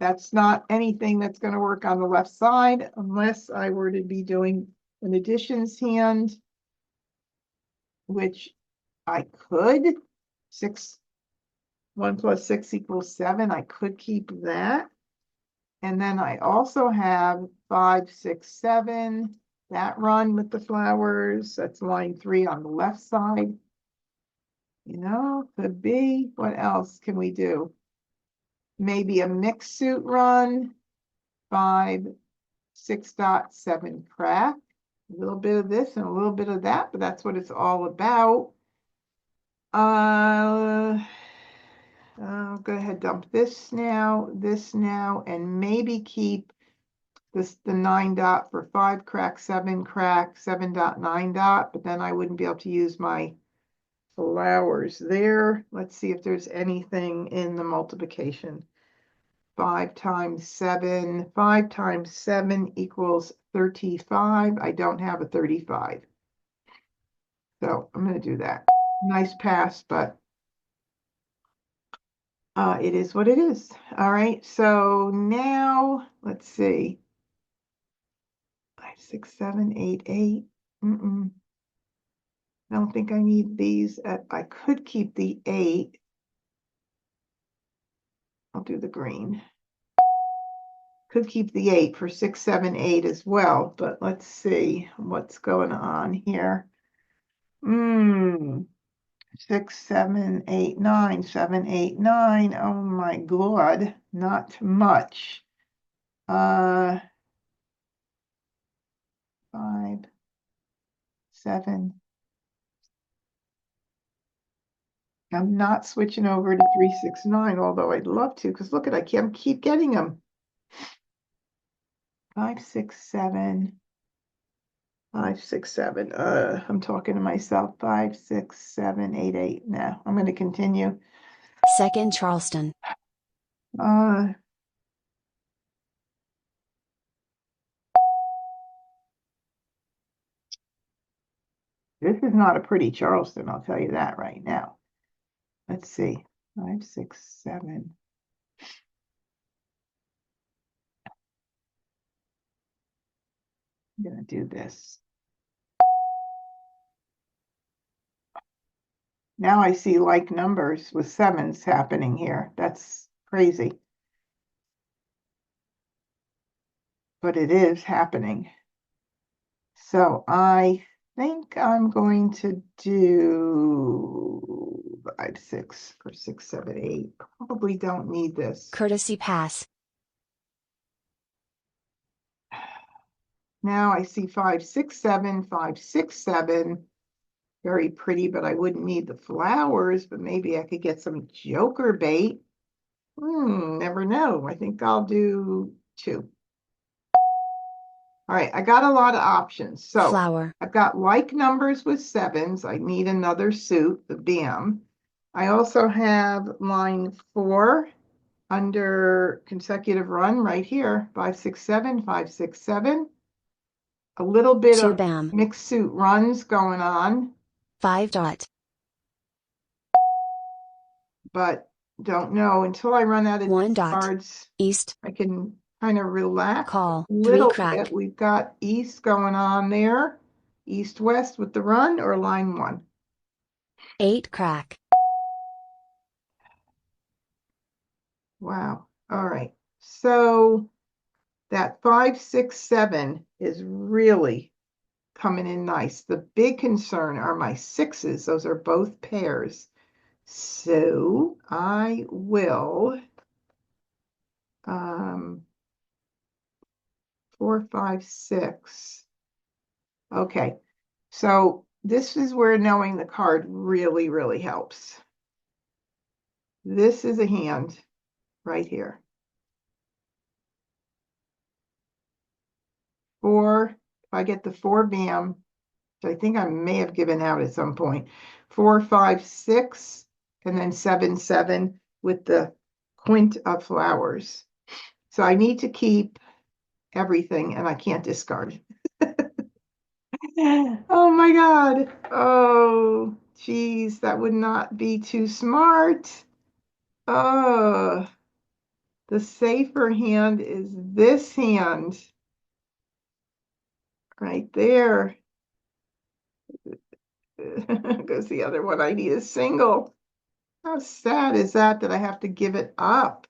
That's not anything that's going to work on the left side unless I were to be doing an additions hand, which I could. 1 plus 6 equals 7. I could keep that. And then I also have 5, 6, 7. That run with the flowers. That's line 3 on the left side. Could be. What else can we do? Maybe a mixed suit run. 5, 6 dot, 7 crack. A little bit of this and a little bit of that, but that's what it's all about. I'll go ahead, dump this now, and maybe keep the 9 dot for 5 crack, 7 crack, 7 dot, 9 dot, but then I wouldn't be able to use my flowers there. Let's see if there's anything in the multiplication. 5 times 7. 5 times 7 equals 35. I don't have a 35. So I'm going to do that. Nice pass, but It is what it is. All right, so now let's see. 5, 6, 7, 8, 8. I don't think I need these. I could keep the 8. I'll do the green. Could keep the 8 for 6, 7, 8 as well, but let's see what's going on here. 6, 7, 8, 9, 7, 8, 9. Oh my God, not much. 5, 7. I'm not switching over to 3, 6, 9, although I'd love to, because look at I can't keep getting them. 5, 6, 7. 5, 6, 7. I'm talking to myself. 5, 6, 7, 8, 8. No, I'm going to continue. 2nd Charleston. This is not a pretty Charleston, I'll tell you that right now. Let's see. 5, 6, 7. I'm going to do this. Now I see like numbers with 7s happening here. That's crazy. But it is happening. So I think I'm going to do 5, 6, or 6, 7, 8. Probably don't need this. Courtesy pass. Now I see 5, 6, 7, 5, 6, 7. Very pretty, but I wouldn't need the flowers, but maybe I could get some joker bait. Never know. I think I'll do 2. All right, I got a lot of options. So Flower. I've got like numbers with 7s. I need another suit, the BAM. I also have line 4 under consecutive run right here, 5, 6, 7, 5, 6, 7. A little bit 2 of BAM. mixed suit runs going on. 5 dot. But don't know until I run out of 1 dot. cards. East. I can kind of relax Call. a 3 little crack. bit. We've got east going on there. East west with the run or line 1. 8 crack. Wow. All right. So that 5, 6, 7 is really coming in nice. The big concern are my 6s. Those are both pairs. So I will 4, 5, 6. Okay. So this is where knowing the card really, really helps. This is a hand right here. 4, if I get the 4 BAM, which I think I may have given out at some point, 4, 5, 6, and then 7, 7 with the quint of flowers. So I need to keep everything and I can't discard. Oh my God. Oh, geez, that would not be too smart. Oh, the safer hand is this hand right there. Goes the other one. I need a single. How sad is that I have to give it up?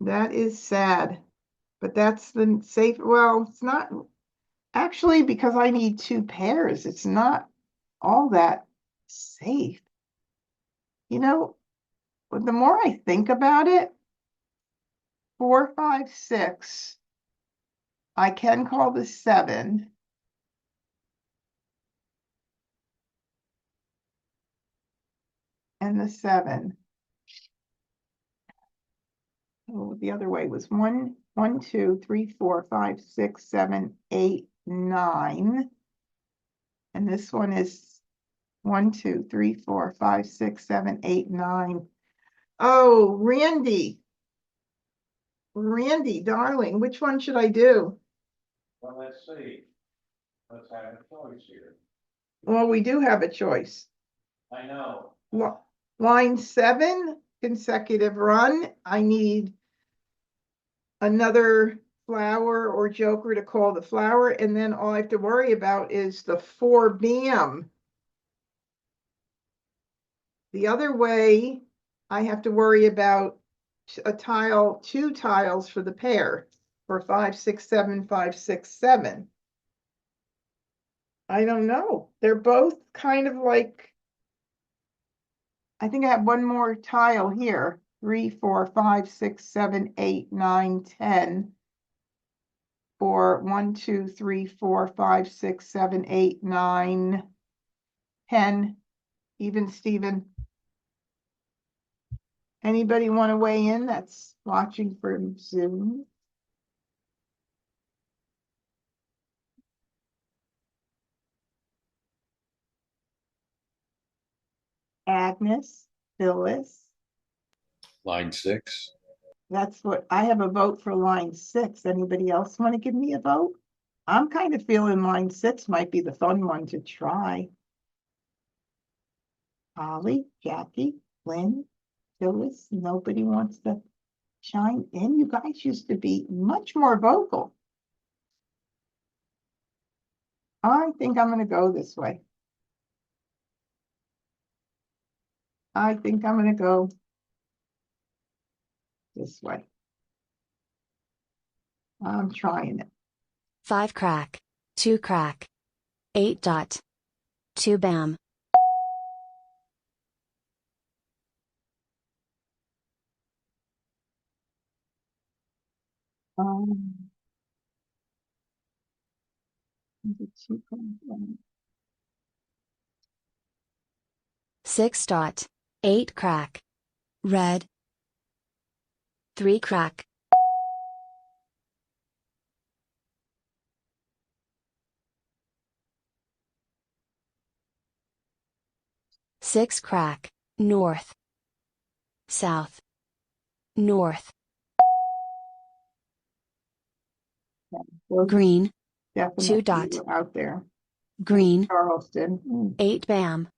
That is sad. But that's the safe. Well, it's not actually because I need 2 pairs. It's not all that safe. You know, but the more I think about it, 4, 5, 6, I can call the 7. And the 7. Oh, the other way was 1, 1, 2, 3, 4, 5, 6, 7, 8, 9. And this one is 1, 2, 3, 4, 5, 6, 7, 8, 9. Oh, Randy. Randy, darling, which one should I do? Well, let's see. Let's have a choice here. Well, we do have a choice. I know. Line 7 consecutive run. I need another flower or joker to call the flower, and then all I have to worry about is the 4 bam. The other way, I have to worry about a tile, 2 tiles for the pair for 5, 6, 7, 5, 6, 7. I don't know. They're both kind of like, I think I have one more tile here. 3, 4, 5, 6, 7, 8, 9, 10. Or 1, 2, 3, 4, 5, 6, 7, 8, 9, 10. Even Steven. Anybody want to weigh in that's watching from Zoom? Agnes, Phyllis. Line 6. That's what I have a vote for line 6. Anybody else want to give me a vote? I'm kind of feeling line 6 might be the fun one to try. Holly, Jackie, Lynn, Phyllis, nobody wants to chime in. You guys used to be much more vocal. I think I'm going to go this way. I think I'm going to go this way. I'm trying it. 5 crack, 2 crack, 8 dot, 2 bam. Um, is it 2.1? 6 dot, 8 crack, red. 3 crack. 6 crack, north. South. North. Those Green. definitely 2 dot. were out there. Green. Charleston. 8 bam.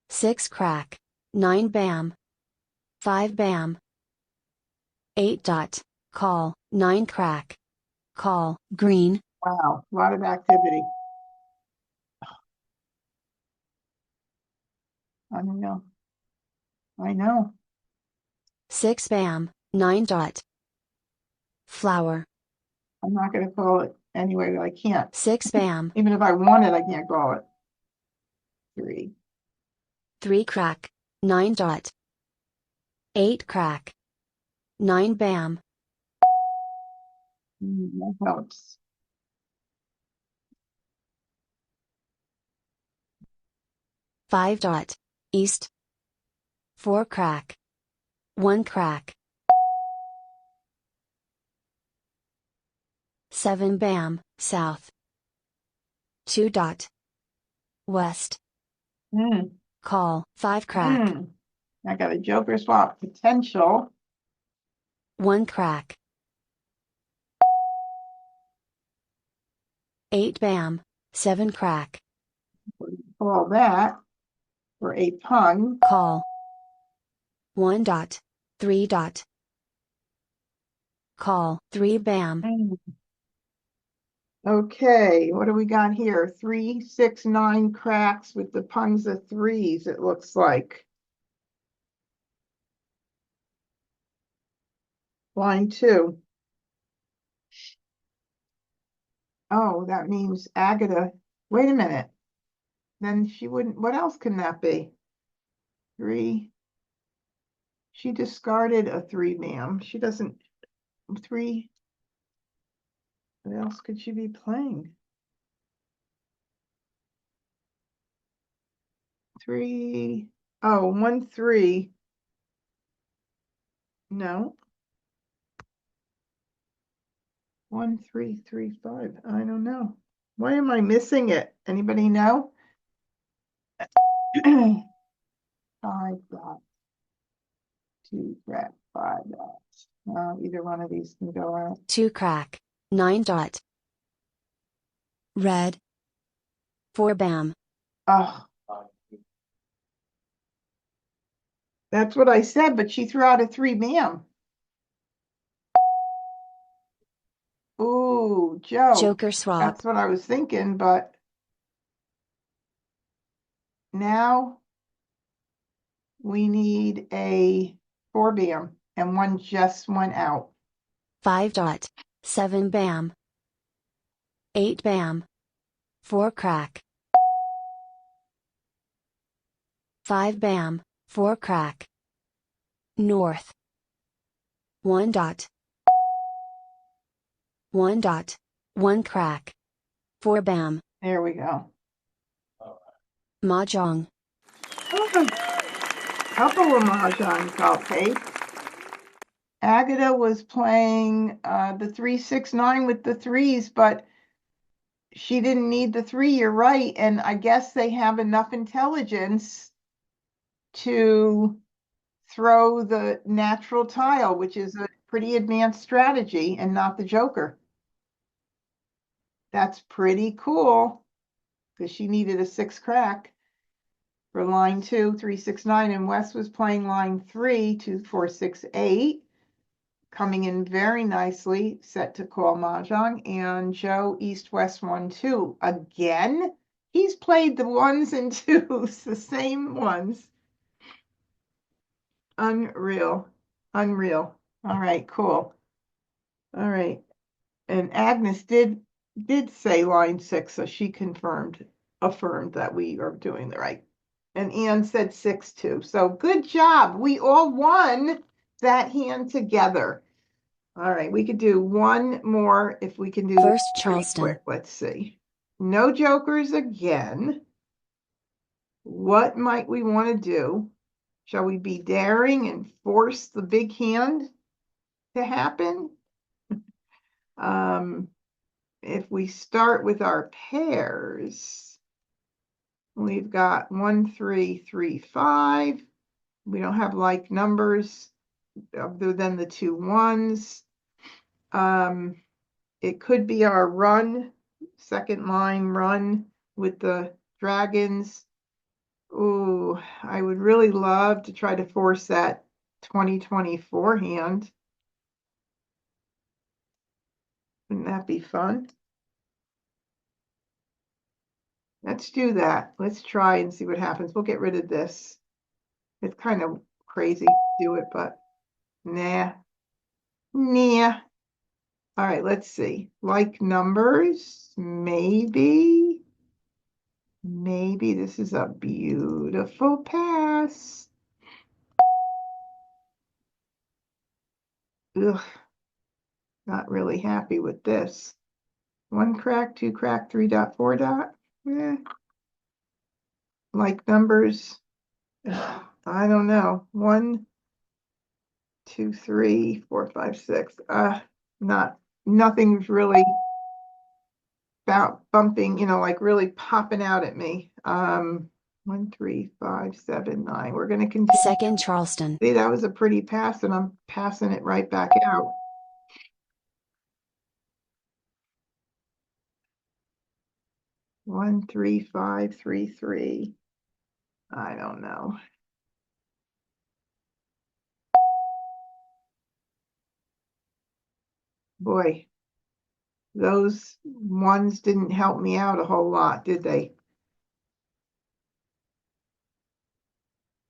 6 crack, 9 bam. 5 bam. 8 dot, call, 9 crack. Call, green. Wow, a lot of activity. I don't know. I know. 6 bam, 9 dot. Flower. I'm not going to call it anyway, but I can't. 6 bam. Even if I wanted, I can't call it. 3. 3 crack, 9 dot. 8 crack. 9 bam. That helps. 5 dot, east. 4 crack. 1 crack. 7 bam, south. 2 dot. West. Mm. Call, 5 crack. I got a joker swap potential. 1 crack. 8 bam, 7 crack. Call that for a pun. Call. 1 dot. 3 dot. Call, 3 bam. Okay, what do we got here? 3, 6, 9 cracks with the puns of 3s, it looks like. Line 2. Oh, that means Agatha. Wait a minute. Then she wouldn't, what else can that be? 3. She discarded a 3 bam. She doesn't, 3. What else could she be playing? 3. Oh, 1, 3. No. 1, 3, 3, 5. I don't know. Why am I missing it? Anybody know? 5 dots. 2 crack, 5 dots. Either one of these can go out. 2 crack. 9 dot. Red. 4 bam. Oh, That's what I said, but she threw out a 3 bam. Ooh, Joe. Joker swap. That's what I was thinking, but now we need a 4 bam, and one just went out. 5 dot. 7 bam. 8 bam. 4 crack. 5 bam. 4 crack. North. 1 dot. 1 dot. 1 crack. 4 bam. There we go. Mah Jongg. Oh, couple of mahjong I'll take. Agatha was playing the 3-6-9 with the threes, but she didn't need the 3. You're right, and I guess they have enough intelligence to throw the natural tile, which is a pretty advanced strategy, and not the joker. That's pretty cool, because she needed a 6 crack for line 2, 3-6-9, and Wes was playing line 3, 2-4-6-8, coming in very nicely, set to call mahjong, and Joe East-West 1-2. Again, he's played the 1s and 2s, the same ones. Unreal. Unreal. All right, cool. All right. And Agnes did say line 6, so she affirmed that we are doing the right. And Ann said 6 too. So good job. We all won that hand together. All right, we could do one more if we can do First this pretty Charleston. quick. Let's see. No jokers again. What might we want to do? Shall we be daring and force the big hand to happen? If we start with our pairs, we've got 1, 3, 3, 5. We don't have like numbers other than the 2 1s. It could be our run, second line run with the dragons. Ooh, I would really love to try to force that 2024 hand. Wouldn't that be fun? Let's do that. Let's try and see what happens. We'll get rid of this. It's kind of crazy to do it, but nah. Nah. All right, let's see. Like numbers, maybe. Maybe this is a beautiful pass. Ugh, not really happy with this. 1 crack, 2 crack, 3 dot, 4 dot. Like numbers, I don't know. 1, 2, 3, 4, 5, 6. Nothing's really about bumping, like really popping out at me. 1, 3, 5, 7, 9. We're going to continue. Second Charleston. See, that was a pretty pass, and I'm passing it right back out. One, 3, 5, 3, 3. I don't know. Boy, those ones didn't help me out a whole lot, did they?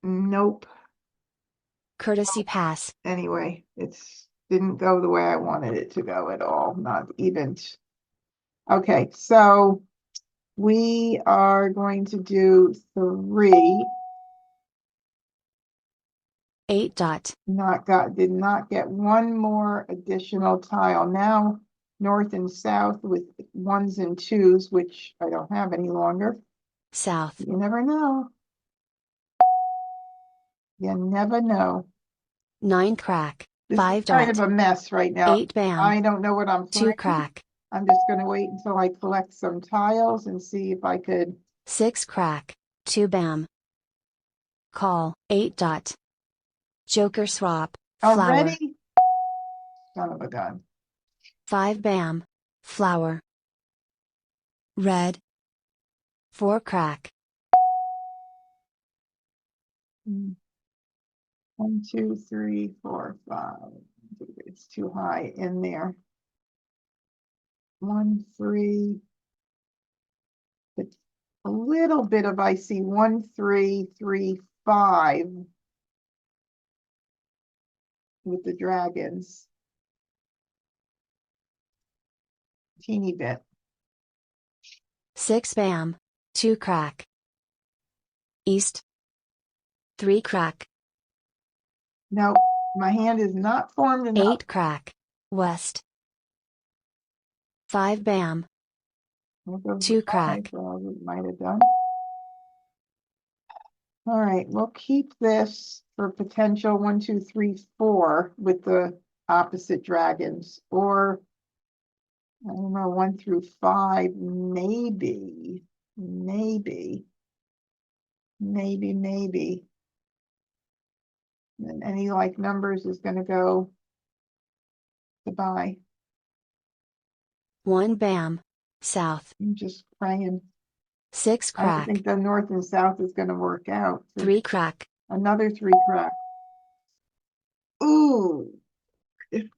Nope. Courtesy pass. Anyway, it's didn't go the way I wanted it to go at all, not even. Okay, so we are going to do 3. 8 dot. Did not get one more additional tile. Now north and south with 1s and 2s, which I don't have any longer. South. You never know. You never know. 9 crack. This 5 is kind dot. of a mess right now. 8 bam. I don't know what I'm 2 playing. crack. I'm just going to wait until I collect some tiles and see if I could. 6 crack. 2 bam. Call. 8 dot. Joker swap. Flower. Already? Son of a gun. 5 bam. Flower. Red. 4 crack. 1, 2, 3, 4, 5. It's too high in there. 1, 3. It's a little bit of I see 1, 3, 3, 5 with the dragons. Teeny bit. 6 bam. 2 crack. East. 3 crack. No, my hand is not formed enough. 8 crack. West. 5 bam. 2 crack. Well, we might have done. All right, we'll keep this for potential 1, 2, 3, 4 with the opposite dragons, or I don't know, 1 through 5, maybe. And any like numbers is going to go goodbye. 1 bam. South. I'm just praying. 6 I don't crack. think the north and south is going to work out. 3 crack. Another 3 crack. Ooh.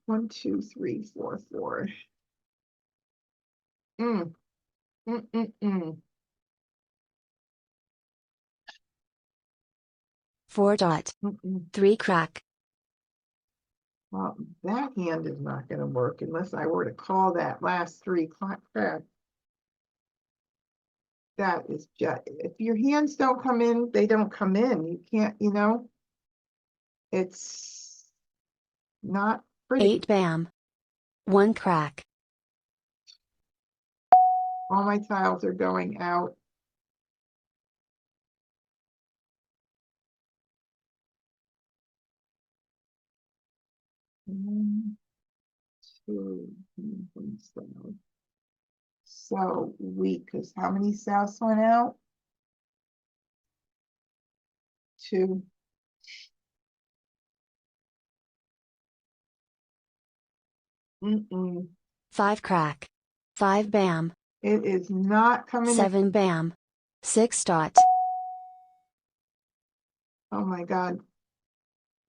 1, 2, 3, 4, 4. Mm. Mm, mm, mm. 4 dot. Mm, mm. 3 crack. Well, that hand is not going to work unless I were to call that last 3 crack. That is just, if your hands don't come in, they don't come in. You can't, it's not pretty. 8 bam. 1 crack. All my tiles are going out. One, 2, so weak, because how many souths went out? 2. Mm-mm. 5 crack. 5 bam. It is not coming in. 7 bam. 6 dot. Oh my God.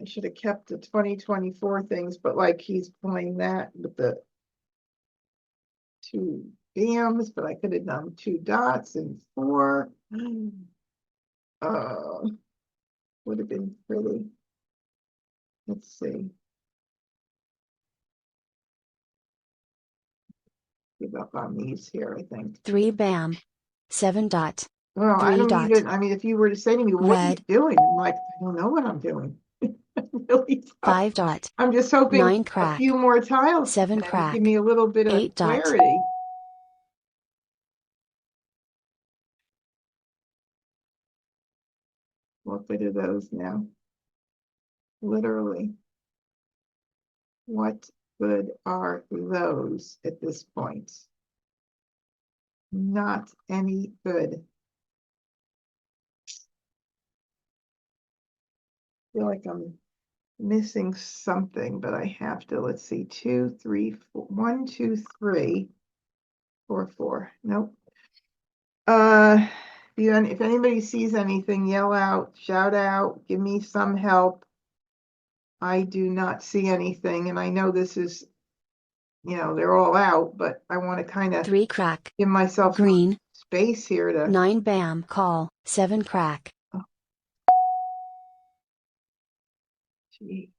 I should have kept the 2024 things, but like he's playing that with the 2 bams, but I could have done 2 dots and 4. Would have been pretty. Let's see. Give up on these here, I think. 3 bam. 7 dot. Well, I 3 don't dot. even, I mean, if you were to say to me, what are you Red. doing? I'm like, I don't know what I'm doing. Really tough. 5 dot. I'm just hoping 9 a crack. few more tiles 7 and crack. give me a little bit of 8 dot. clarity. What good are those now? Literally. What good are those at this point? Not any good. I feel like I'm missing something, but I have to. Let's see. 2, 3, 4. 1, 2, 3, 4, 4. Nope. If anybody sees anything, yell out, shout out, give me some help. I do not see anything, and I know this is, they're all out, but I want to kind of 3 crack. give myself Green. space here to. 9 bam. Call. 7 crack. Gee.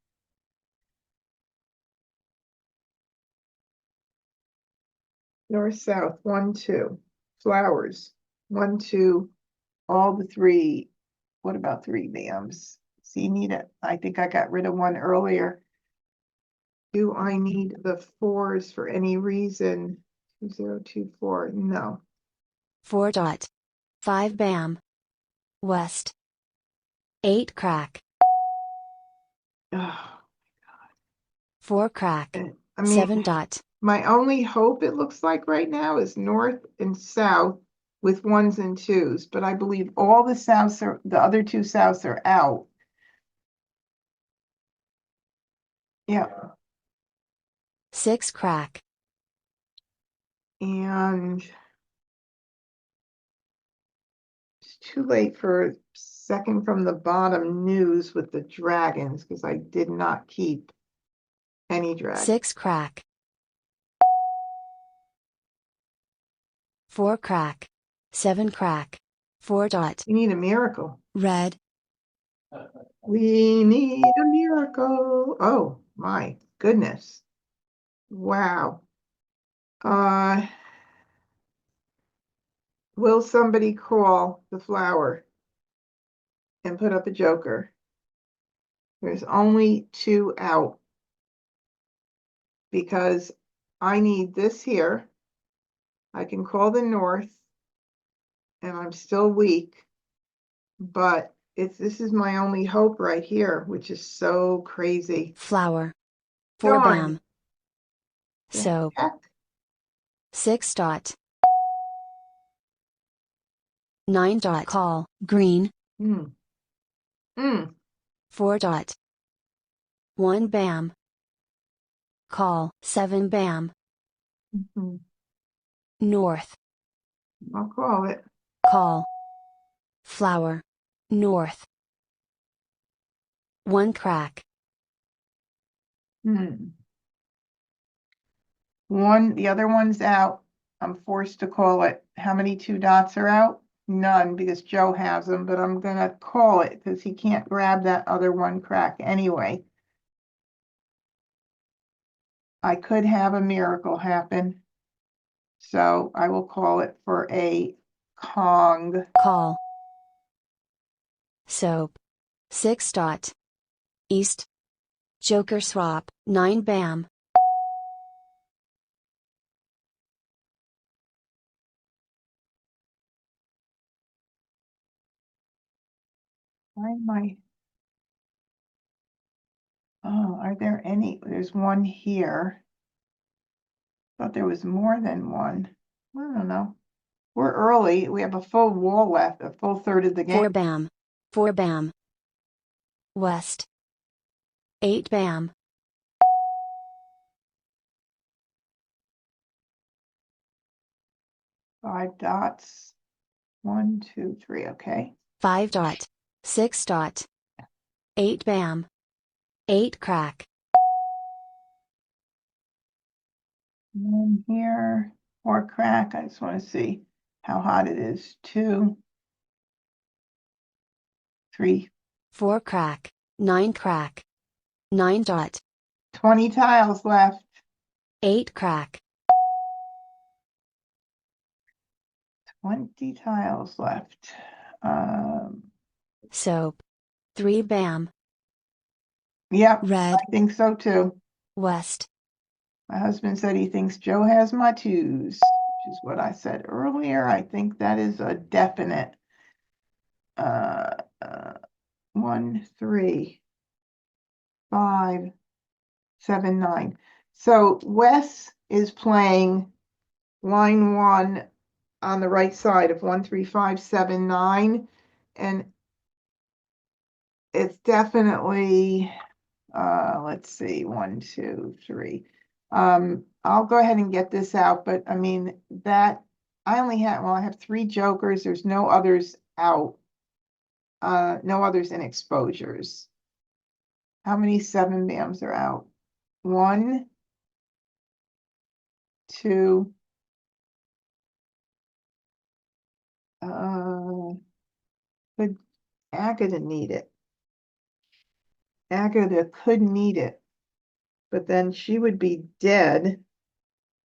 North, south, 1, 2. Flowers, 1, 2. All the 3. What about 3 bams? See, need it. I think I got rid of 1 earlier. Do I need the 4s for any reason? 2, 0, 2, 4. No. 4 dot. 5 bam. West. 8 crack. Oh, 4 crack. I mean, 7 dot. my only hope, it looks like right now, is north and south with 1s and 2s, but I believe all the souths are, the other 2 souths are out. Yeah. 6 crack. And it's too late for second from the bottom news with the dragons, because I did not keep any dragons. 6 crack. 4 crack. 7 crack. 4 dot. We need a miracle. Red. We need a miracle. Oh my goodness. Wow. Will somebody call the flower and put up a joker? There's only 2 out because I need this here. I can call the north and I'm still weak, but this is my only hope right here, which is so crazy. Flower. 4 Darn. bam. Soap. Heck? 6 dot. 9 dot. Call. Green. Hmm. 4 dot. 1 bam. Call. 7 bam. Mhm. North. I'll call it. Call. Flower. North. 1 crack. The other one's out. I'm forced to call it. How many 2 dots are out? None, because Joe has them, but I'm gonna call it because he can't grab that other 1 crack anyway. I could have a miracle happen. So I will call it for a Kong. Call. Soap. 6 dot. East. Joker swap. 9 bam. Why am I? Oh, are there any? There's 1 here. Thought there was more than 1. I don't know. We're early. We have a full wall left, a full third of the 4 game. bam. 4 bam. West. 8 bam. Five dots. 1, 2, 3. Okay. 5 dot. 6 dot. 8 bam. 8 crack. 1 here. 4 crack. I just want to see how hot it is. 2, 3. 4 crack. 9 crack. 9 dot. 20 tiles left. 8 crack. 20 tiles left. Soap. 3 bam. Yep, Red. I think so too. West. My husband said he thinks Joe has my 2s, which is what I said earlier. I think that is a definite. 1, 3, 5, 7, 9. So Wes is playing line 1 on the right side of 1, 3, 5, 7, 9, and it's definitely let's see, 1, 2, 3. I'll go ahead and get this out, but I mean that I only have, well, I have 3 jokers. There's no others out. No others in exposures. How many 7 bams are out? 1, 2. Could Agatha need it? Agatha could need it, but then she would be dead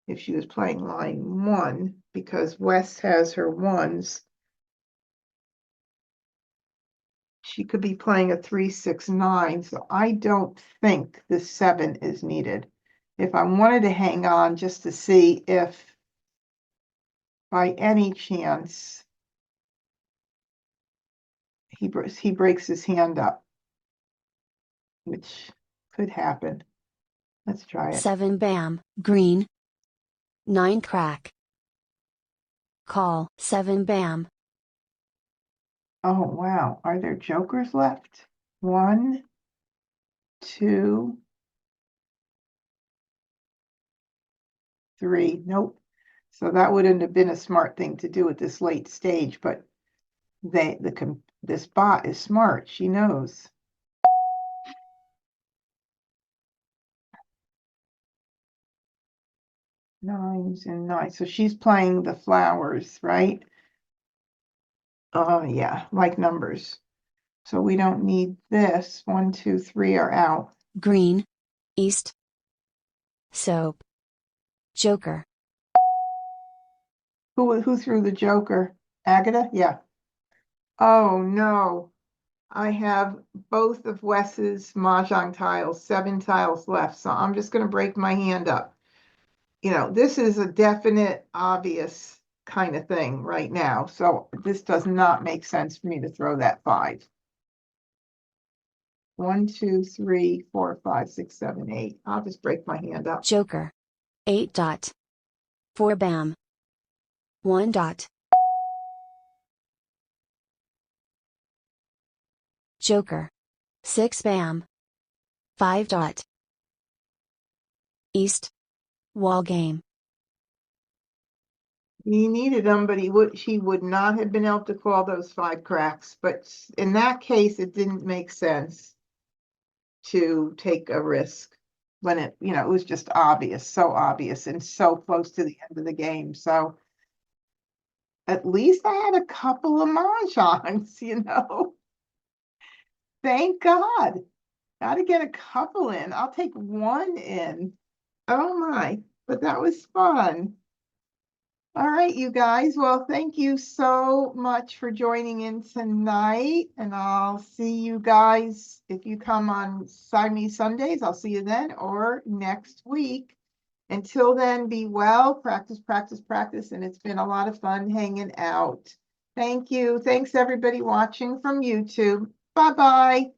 if she was playing line 1 because Wes has her 1s. She could be playing a 3, 6, 9, so I don't think this 7 is needed. If I wanted to hang on just to see if by any chance he breaks his hand up, which could happen. Let's try it. 7 bam. Green. 9 crack. Call. 7 bam. Oh, wow. Are there jokers left? 1, 2, 3. Nope. So that wouldn't have been a smart thing to do at this late stage, but this bot is smart. She knows. Nines and nines. So she's playing the flowers, right? Oh, yeah, like numbers. So we don't need this. 1, 2, 3 are out. Green. East. Soap. Joker. Who threw the Joker? Agatha? Yeah. Oh, no. I have both of Wes's Mahjong tiles, 7 tiles left. So I'm just going to break my hand up. You know, this is a definite, obvious kind of thing right now. So this does not make sense for me to throw that 5. 1, 2, 3, 4, 5, 6, 7, 8. I'll just break my hand up. Joker. 8 dot. 4 bam. 1 dot. Joker. 6 bam. 5 dot. East. Wall game. He needed them, but she would not have been able to call those 5 cracks. But in that case, it didn't make sense to take a risk when it was just obvious, so obvious and so close to the end of the game. So at least I had a couple of mahjongs, Thank God. Got to get a couple in. I'll take 1 in. Oh my, but that was fun. All right, you guys. Well, thank you so much for joining in tonight. And I'll see you guys if you come on Siamese Sundays. I'll see you then or next week. Until then, be well, practice, practice, practice. And it's been a lot of fun hanging out. Thank you. Thanks, everybody watching from YouTube. Bye-bye.